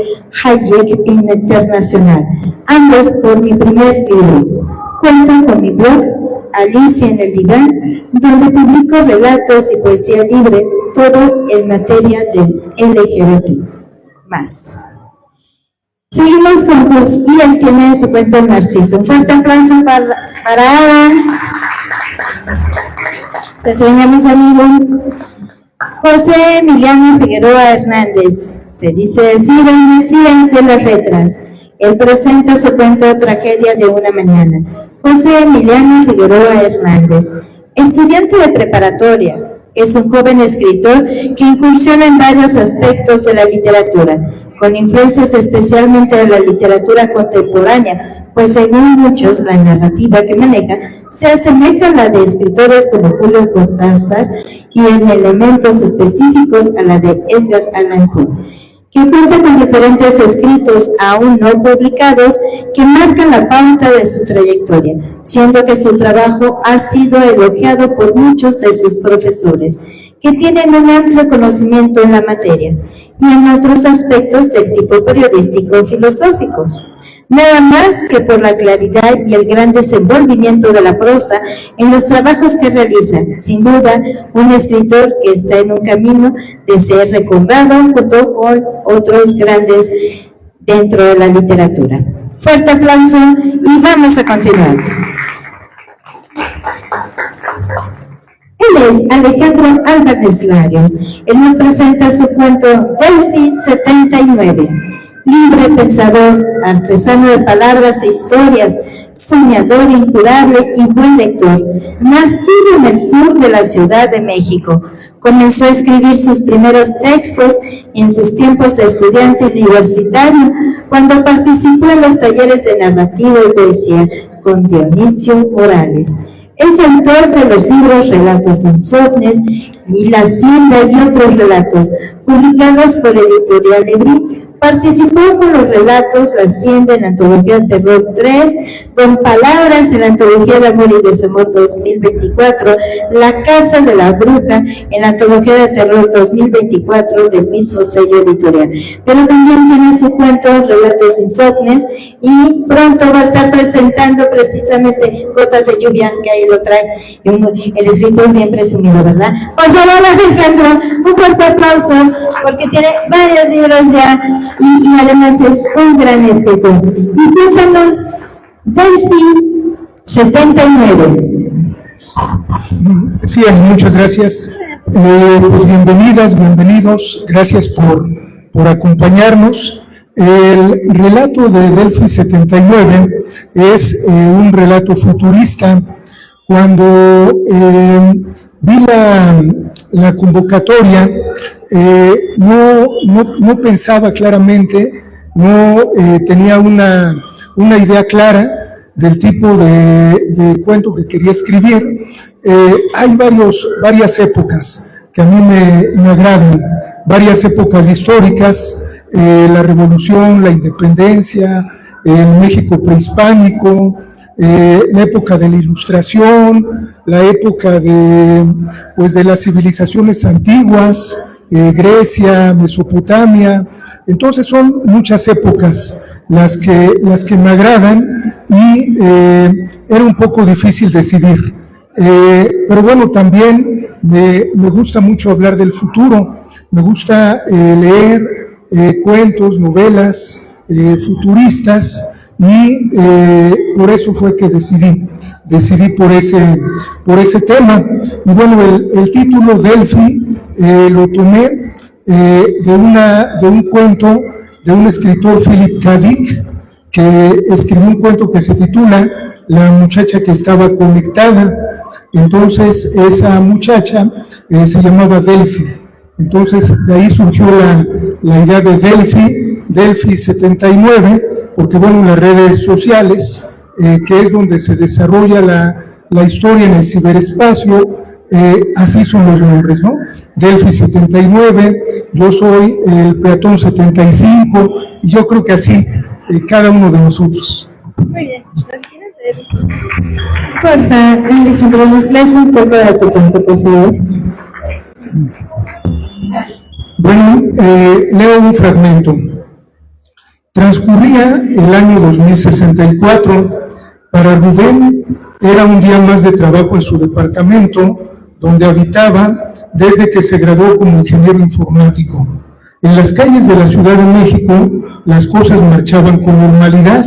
Hayek Internacional, ambos por mi primer libro. Cuento con mi blog, Alicia en el Diván, donde publico relatos y poesía libre, todo en materia del LGBT+. Seguimos con José, y él tiene su cuento Narciso. Un fuerte aplauso para Alan. Te extrañamos, amigo. José Emiliano Figueroa Hernández. Se dice decir el Mesías de las letras. Él presenta su cuento Tragedia de una mañana. José Emiliano Figueroa Hernández, estudiante de preparatoria, es un joven escritor que incursiona en varios aspectos de la literatura, con influencias especialmente de la literatura contemporánea, pues según muchos la narrativa que maneja se asemeja a la de escritores como Julio Cortázar y en elementos específicos a la de Edgar Allan Poe, que cuenta con diferentes escritos aún no publicados que marcan la pauta de su trayectoria, siendo que su trabajo ha sido elogiado por muchos de sus profesores, que tienen un amplio conocimiento en la materia y en otros aspectos del tipo periodístico o filosóficos. Nada más que por la claridad y el gran desenvolvimiento de la prosa en los trabajos que realiza. Sin duda, un escritor que está en un camino de ser recordado junto con otros grandes dentro de la literatura. Fuerte aplauso y vamos a continuar. Él es Alejandro Álvarez Larios. Él nos presenta su cuento Delfi 79. Libre pensador, artesano de palabras e historias, soñador incurable y buen lector, nacido en el sur de la Ciudad de México. Comenzó a escribir sus primeros textos en sus tiempos de estudiante universitario, cuando participó en los talleres de narrativa y poesía con Dionisio Morales. Es autor de los libros Relatos Insomnes y La Hacienda y otros relatos, publicados por Editorial Lebrí. Participó con los relatos La Hacienda en la Antología Terror 3, con Palabras en la Antología de Amor y Desamor 2024, La Casa de la Bruja en la Antología de Terror 2024 del mismo sello editorial. Pero también tiene su cuento Relatos Insomnes y pronto va a estar presentando precisamente Gotas de Lluvia, que ahí lo trae el escritor bien presumido, ¿verdad? Por favor, Alejandro, un fuerte aplauso, porque tiene varios libros ya y además es un gran escritor. Y cuéntanos, Delfi 79. Sí, muchas gracias. Pues bienvenidas, bienvenidos, gracias por acompañarnos. El relato de Delfi 79 es un relato futurista. Cuando vi la convocatoria, no pensaba claramente, no tenía una idea clara del tipo de cuento que quería escribir. Hay varias épocas que a mí me agradan, varias épocas históricas, la Revolución, la Independencia, el México prehispánico, la época de la Ilustración, la época de las civilizaciones antiguas, Grecia, Mesopotamia. Entonces son muchas épocas las que me agradan y era un poco difícil decidir. Pero bueno, también me gusta mucho hablar del futuro, me gusta leer cuentos, novelas futuristas, y por eso fue que decidí por ese tema. Y bueno, el título Delfi lo tomé de un cuento de un escritor, Philip K. Dick, que escribió un cuento que se titula La muchacha que estaba conectada. Entonces esa muchacha se llamaba Delfi. Entonces de ahí surgió la idea de Delfi 79, porque bueno, las redes sociales, que es donde se desarrolla la historia en el ciberespacio, así son los nombres, ¿no? Delfi 79, yo soy el peatón 75, y yo creo que así cada uno de nosotros. Muy bien, ¿las quieres leer? Porfa, Alejandro, ¿nos lees un poco de tu cuento, por favor? Bueno, leo un fragmento. Transcurría el año 2064. Para Rubén era un día más de trabajo en su departamento, donde habitaba desde que se graduó como ingeniero informático. En las calles de la Ciudad de México, las cosas marchaban con normalidad.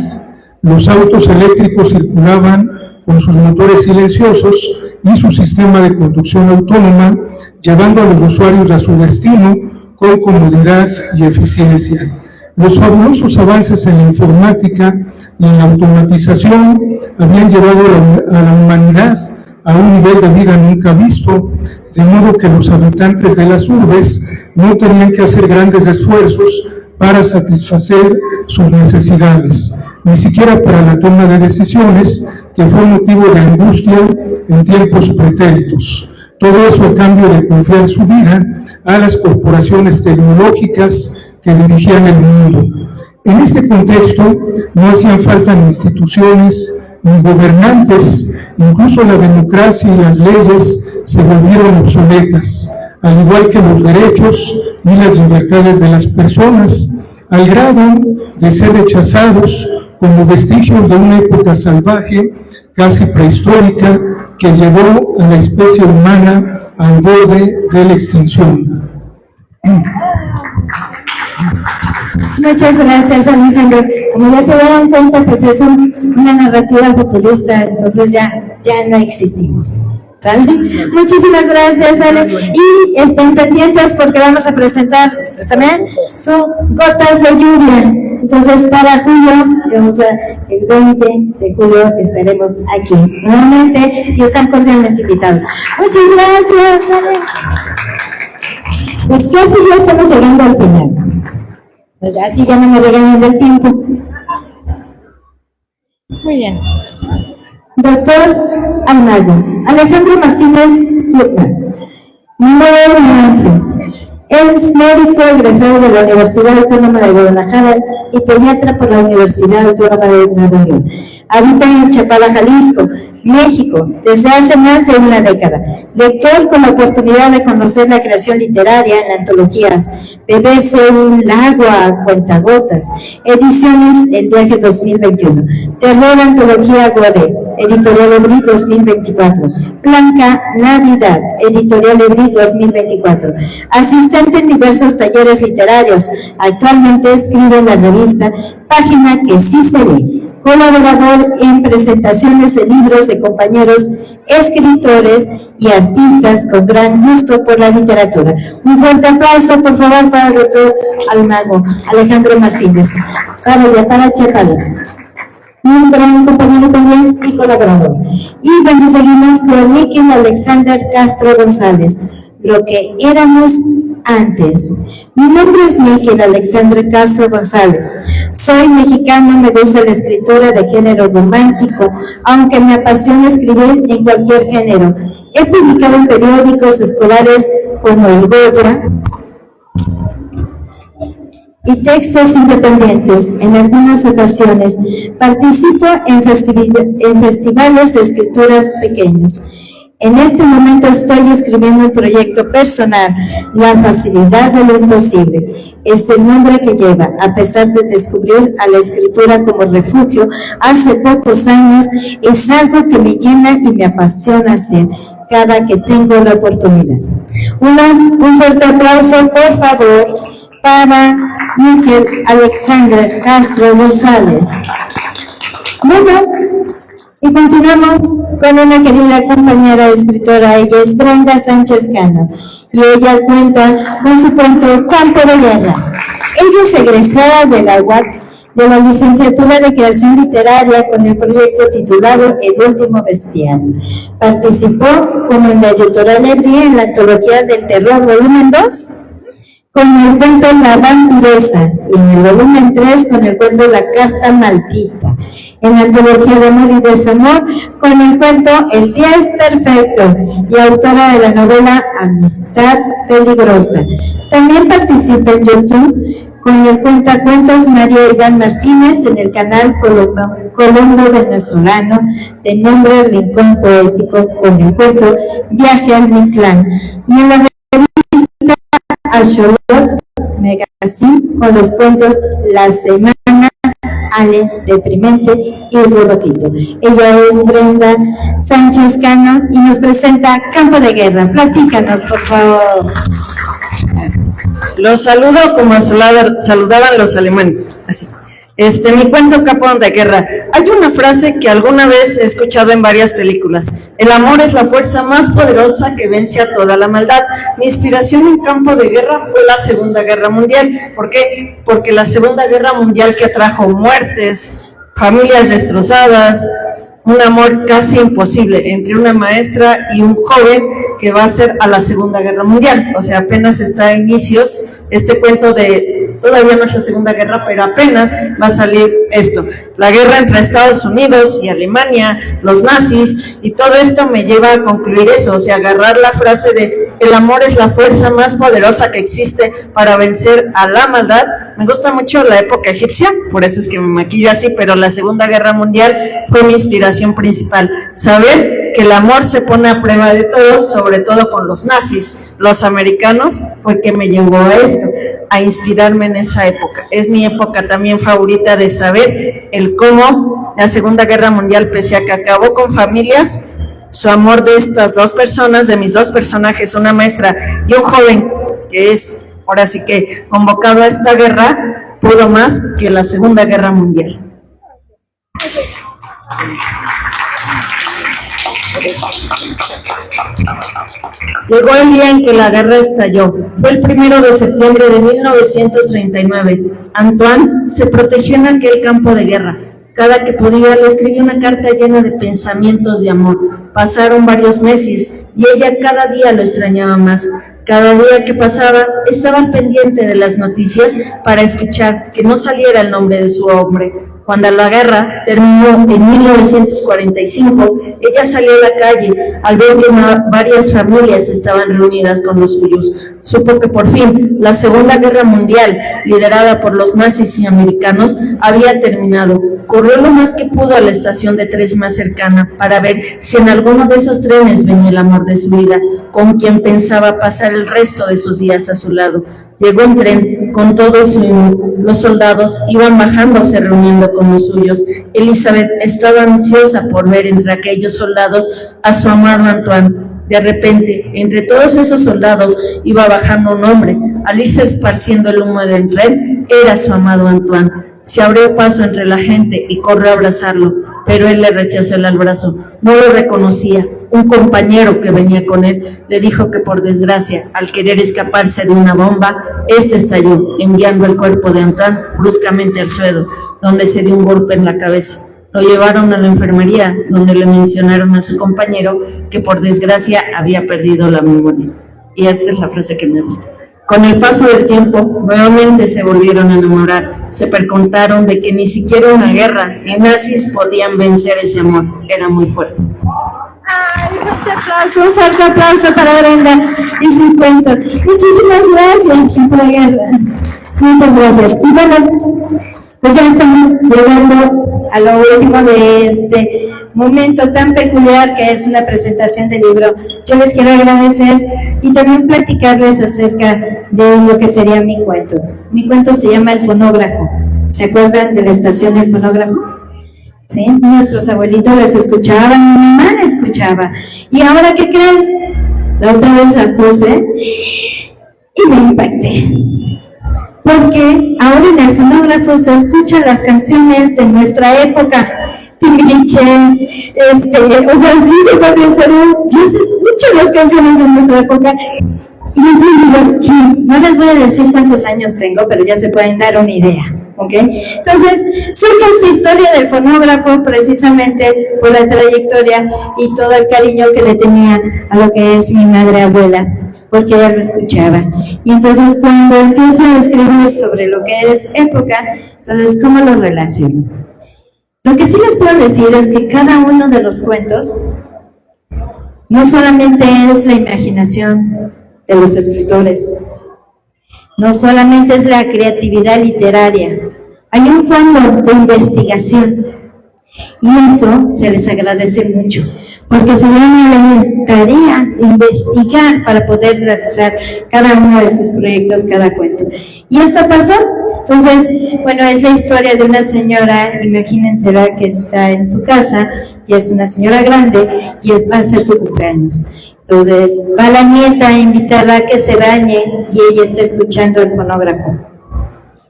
Los autos eléctricos circulaban con sus motores silenciosos y su sistema de conducción autónoma, llevando a los usuarios a su destino con comodidad y eficiencia. Los fabulosos avances en la informática y en la automatización habían llevado a la humanidad a un nivel de vida nunca visto, de modo que los habitantes de las urbes no tenían que hacer grandes esfuerzos para satisfacer sus necesidades. ni siquiera para la toma de decisiones, que fue motivo de angustia en tiempos pretéritos. Todo eso a cambio de confiar su vida a las corporaciones tecnológicas que dirigían el mundo. En este contexto no hacían falta ni instituciones ni gobernantes, incluso la democracia y las leyes se volvieron obsoletas, al igual que los derechos y las libertades de las personas, al grado de ser rechazados como vestigios de una época salvaje, casi prehistórica, que llevó a la especie humana al borde de la extinción. Muchas gracias, Alejandro. Como ya se dan cuenta, pues es una narrativa futurista, entonces ya no existimos. ¿Sale? Muchísimas gracias, Ale. Y estén pendientes porque vamos a presentar pues, también su Gotas de Lluvia. Entonces, para julio, el 20 de julio estaremos aquí nuevamente y están cordialmente invitados. Muchas gracias, Ale. Pues casi ya estamos llegando al final. Pues así ya no me regañan del tiempo. Muy bien. Doctor Almagro, Alejandro Martínez Lutman, es médico egresado de la Universidad Autónoma de Guadalajara y pediatra por la Universidad Autónoma de Nuevo León. Habita en Chapala, Jalisco, México, desde hace más de una década. Lector con la oportunidad de conocer la creación literaria en antologías Beberse un lago a cuentagotas, ediciones El Viaje 2021, Terror Antología Guaré, Editorial Ebrí 2024, Blanca Navidad, Editorial Ebrí 2024, asistente en diversos talleres literarios, actualmente escribe en la revista Página que sí se ve, colaborador en presentaciones de libros de compañeros escritores y artistas con gran gusto por la literatura. Un fuerte aplauso, por favor, para el doctor Almagro, Alejandro Martínez, para Chapala. Un gran compañero también y colaborador. Y bueno, seguimos con Miquel Alexander Castro González, lo que éramos antes. Mi nombre es Miquel Alexander Castro González. Soy mexicano, me gusta la escritura de género romántico, aunque me apasiona escribir en cualquier género. He publicado en periódicos escolares como El Goya y textos independientes. En algunas ocasiones participo en festivales de escrituras pequeños. En este momento estoy escribiendo un proyecto personal, La facilidad de lo imposible. Es el nombre que lleva, a pesar de descubrir a la escritura como refugio hace pocos años, es algo que me llena y me apasiona hacer cada que tengo la oportunidad. Un fuerte aplauso, por favor, para Miquel Alexander Castro González. Bueno, y continuamos con una querida compañera escritora. Ella es Brenda Sánchez Cano y ella cuenta con su cuento Campo de Guerra. Ella es egresada de la UAC de la licenciatura de Creación Literaria con el proyecto titulado El Último Bestiario. Participó como en la editorial Ebrí en la antología del terror volumen 2 con el cuento La Vampiresa, y en el volumen 3 con el cuento La Carta Maldita, en la antología de Amor y Desamor con el cuento El Día es Perfecto, y autora de la novela Amistad Peligrosa. También participa en YouTube con el cuentacuentos María Iván Martínez en el canal Colombo Venezolano, de nombre Rincón Poético, con el cuento Viaje al Mictlán, y en la revista Axolot Magazine con los cuentos La Semana, Ale, Deprimente y Robotito. Ella es Brenda Sánchez Cano y nos presenta Campo de Guerra. Platícanos, por favor. Los saludo como saludaban los alemanes, así. Mi cuento Campo de Guerra. Hay una frase que alguna vez he escuchado en varias películas: el amor es la fuerza más poderosa que vence a toda la maldad. Mi inspiración en Campo de Guerra fue la Segunda Guerra Mundial. ¿Por qué? Porque la Segunda Guerra Mundial, que atrajo muertes, familias destrozadas, un amor casi imposible entre una maestra y un joven que va a ser a la Segunda Guerra Mundial. O sea, apenas está a inicios. Este cuento de todavía no es la Segunda Guerra, pero apenas va a salir esto, la guerra entre Estados Unidos y Alemania, los nazis, y todo esto me lleva a concluir eso, o sea, agarrar la frase de el amor es la fuerza más poderosa que existe para vencer a la maldad. Me gusta mucho la época egipcia, por eso es que me maquillo así, pero la Segunda Guerra Mundial fue mi inspiración principal, saber que el amor se pone a prueba de todos, sobre todo con los nazis, los americanos, fue que me llevó a esto, a inspirarme en esa época. Es mi época también favorita de saber el cómo la Segunda Guerra Mundial, pese a que acabó con familias, su amor de estas dos personas, de mis dos personajes, una maestra y un joven, que es ahora sí que convocado a esta guerra, pudo más que la Segunda Guerra Mundial. Llegó el día en que la guerra estalló. Fue el 1 de septiembre de 1939. Antoine se protegió en aquel campo de guerra. Cada que podía le escribía una carta llena de pensamientos de amor. Pasaron varios meses y ella cada día lo extrañaba más. Cada día que pasaba estaba al pendiente de las noticias para escuchar que no saliera el nombre de su hombre. Cuando la guerra terminó en 1945, ella salió a la calle al ver que varias familias estaban reunidas con los suyos. Supo que por fin la Segunda Guerra Mundial, liderada por los nazis y americanos, había terminado. Corrió lo más que pudo a la estación de trenes más cercana para ver si en alguno de esos trenes venía el amor de su vida, con quien pensaba pasar el resto de sus días a su lado. Llegó un tren con todo su... Los soldados iban bajándose reuniendo con los suyos. Elizabeth estaba ansiosa por ver entre aquellos soldados a su amado Antoine. De repente, entre todos esos soldados iba bajando un hombre. Al irse esparciendo el humo del tren, era su amado Antoine. Se abrió paso entre la gente y corrió a abrazarlo, pero él le rechazó el abrazo. No lo reconocía. Un compañero que venía con él le dijo que por desgracia, al querer escaparse de una bomba, este estalló, enviando el cuerpo de Antoine bruscamente al suelo, donde se dio un golpe en la cabeza. Lo llevaron a la enfermería, donde le mencionaron a su compañero que por desgracia había perdido la memoria. Y esta es la frase que me gusta. Con el paso del tiempo, nuevamente se volvieron a enamorar. Se percontaron de que ni siquiera una guerra ni nazis podían vencer ese amor. Era muy fuerte. Ay, un fuerte aplauso para Brenda y su cuento. Muchísimas gracias, Campo de Guerra. Muchas gracias. Y bueno, pues ya estamos llegando a lo último de este momento tan peculiar que es una presentación del libro. Yo les quiero agradecer y también platicarles acerca de lo que sería mi cuento. Mi cuento se llama El Fonógrafo. ¿Se acuerdan de la estación del fonógrafo? ¿Sí? Nuestros abuelitos les escuchaban, mi mamá la escuchaba. ¿Y ahora qué creen? La otra vez la puse y me impacté. Porque ahora en el fonógrafo se escuchan las canciones de nuestra época. Timbiriche, o sea, sí, de cuando Perú, ya se escuchan las canciones de nuestra época. Y yo digo, sí, no les voy a decir cuántos años tengo, pero ya se pueden dar una idea, ¿ok? Entonces, surge esta historia del fonógrafo precisamente por la trayectoria y todo el cariño que le tenía a lo que es mi madre abuela, porque ella lo escuchaba. Y entonces, cuando empiezo a escribir sobre lo que es época, entonces, ¿cómo lo relaciono? Lo que sí les puedo decir es que cada uno de los cuentos no solamente es la imaginación de los escritores, no solamente es la creatividad literaria, hay un fondo de investigación y eso se les agradece mucho, porque se dan a la tarea de investigar para poder realizar cada uno de sus proyectos, cada cuento. Y esto pasó. Entonces, bueno, es la historia de una señora, imagínense que está en su casa, y es una señora grande, y va a hacer su cumpleaños. Entonces, va la nieta a invitarla a que se bañe, y ella está escuchando el fonógrafo.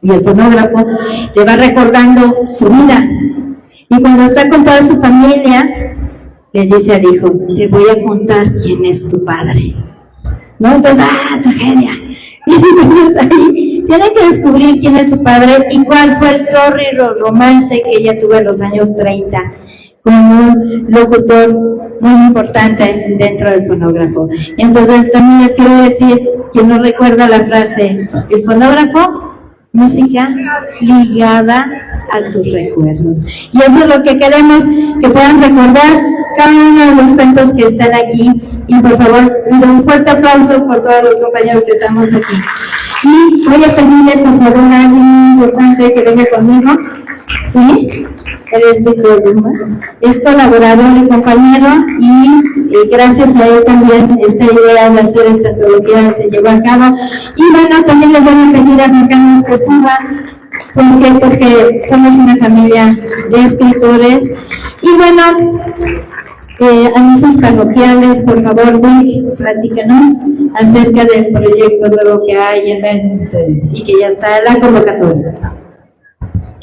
Y el fonógrafo le va recordando su vida. Y cuando está con toda su familia, le dice al hijo, te voy a contar quién es tu padre. ¿No? Entonces, tragedia. Y entonces ahí tiene que descubrir quién es su padre y cuál fue el tórrido romance que ella tuvo en los años 30 con un locutor muy importante dentro del fonógrafo. Entonces también les quiero decir, quien no recuerda la frase, el fonógrafo música ligada a tus recuerdos. Y eso es lo que queremos, que puedan recordar cada uno de los cuentos que están aquí. Y por favor, un fuerte aplauso por todos los compañeros que estamos aquí. Y voy a pedirle por favor a alguien importante que venga conmigo. ¿Sí? Él es Víctor Dumba. Es colaborador y compañero y gracias a él también esta idea de hacer esta antología se llevó a cabo. Y bueno, también le voy a pedir a Juan Carlos que suba. ¿Por qué? Porque somos una familia de escritores. Y bueno, anuncios parroquiales, por favor, Vic, platícanos acerca del proyecto nuevo que hay en mente y que ya está en la convocatoria.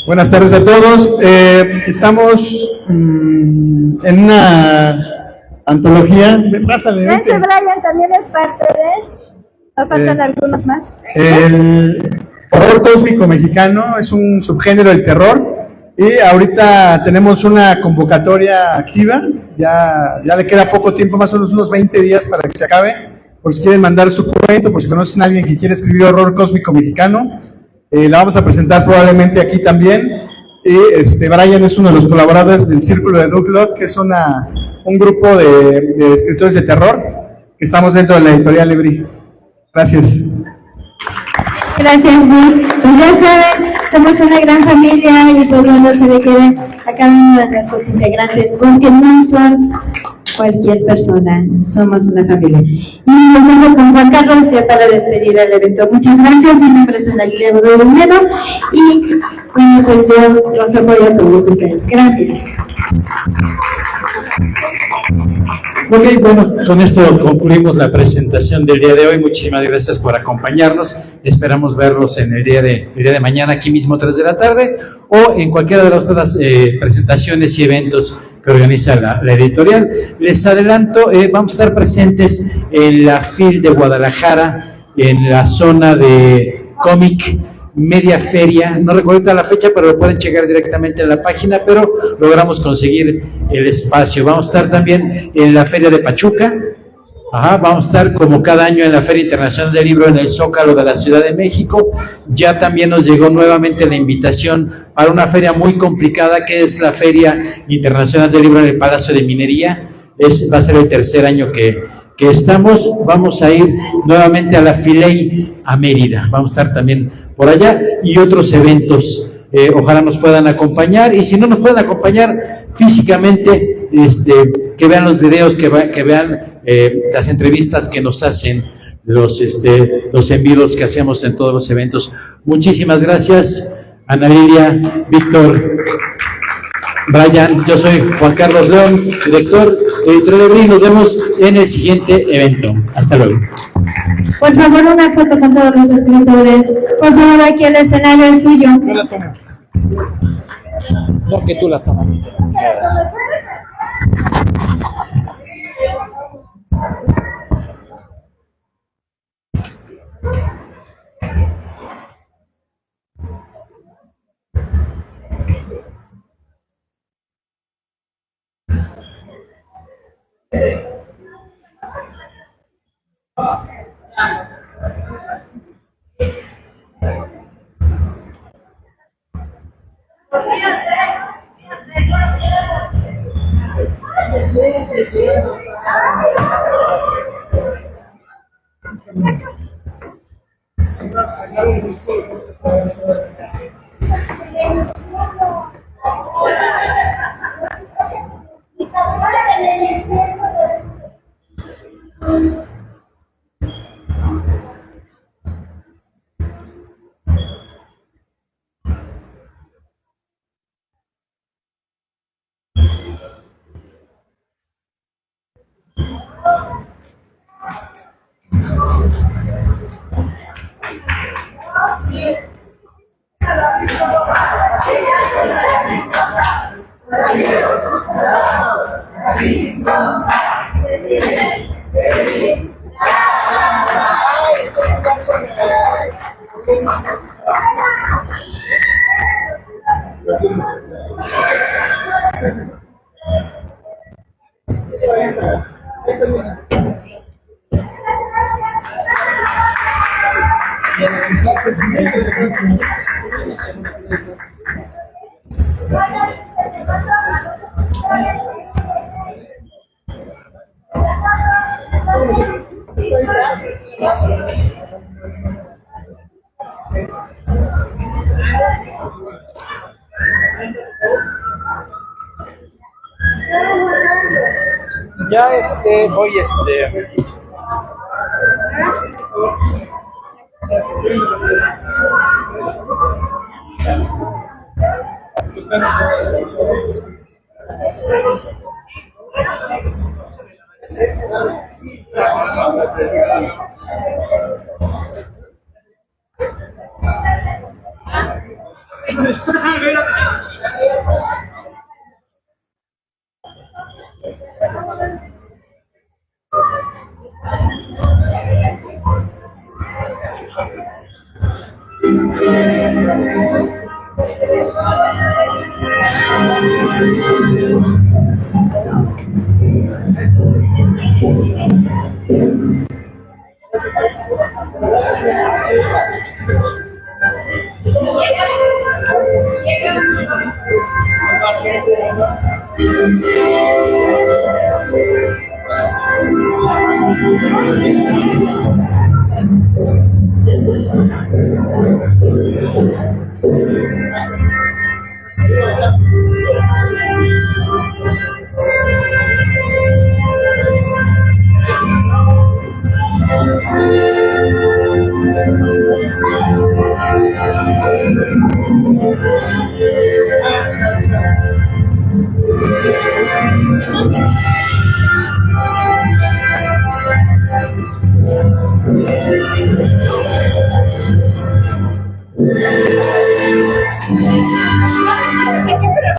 Buenas tardes a todos. Estamos en una antología. Pásale, Vente, Brian también es parte de. Nos faltan algunos más. El horror cósmico mexicano es un subgénero del terror y ahorita tenemos una convocatoria activa. Ya le queda poco tiempo, más o menos unos 20 días para que se acabe. Por si quieren mandar su cuento, por si conocen a alguien que quiere escribir horror cósmico mexicano. La vamos a presentar probablemente aquí también. Y Brian es uno de los colaboradores del Círculo de Nuclot, que es un grupo de escritores de terror que estamos dentro de la editorial Libri. Gracias. Gracias, Vic. Pues ya saben, somos una gran familia y todo el mundo se le queda a cada uno de nuestros integrantes, porque no son cualquier persona, somos una familia. Y los dejo con Juan Carlos ya para despedir el evento. Muchas gracias, mi nombre es Ana Lilia Godoy Olmedo y bueno, pues yo los apoyo a todos ustedes. Gracias. Ok, bueno, con esto concluimos la presentación del día de hoy. Muchísimas gracias por acompañarnos. Esperamos verlos en el día de mañana, aquí mismo 3 de la tarde, o en cualquiera de las otras presentaciones y eventos que organiza la editorial. Les adelanto, vamos a estar presentes en la FIL de Guadalajara, en la zona de cómic, media feria, no recuerdo la fecha, pero lo pueden checar directamente en la página, pero logramos conseguir el espacio. Vamos a estar también en la Feria de Pachuca, vamos a estar como cada año en la Feria Internacional del Libro en el Zócalo de la Ciudad de México. Ya también nos llegó nuevamente la invitación para una feria muy complicada, que es la Feria Internacional del Libro en el Palacio de Minería. Va a ser el tercer año que estamos. Vamos a ir nuevamente a la Filey a Mérida, vamos a estar también por allá, y otros eventos. Ojalá nos puedan acompañar, y si no nos pueden acompañar físicamente, que vean los videos, que vean las entrevistas que nos hacen, los envíos que hacemos en todos los eventos. Muchísimas gracias, Ana Lilia, Víctor, Brian. Yo soy Juan Carlos León, director de Editorial Libri. Nos vemos en el siguiente evento. Hasta luego. Por favor, una foto con todos los escritores. Por favor, aquí el escenario es suyo. Yo la tomo. No, que tú la tomas. Gracias. Ya voy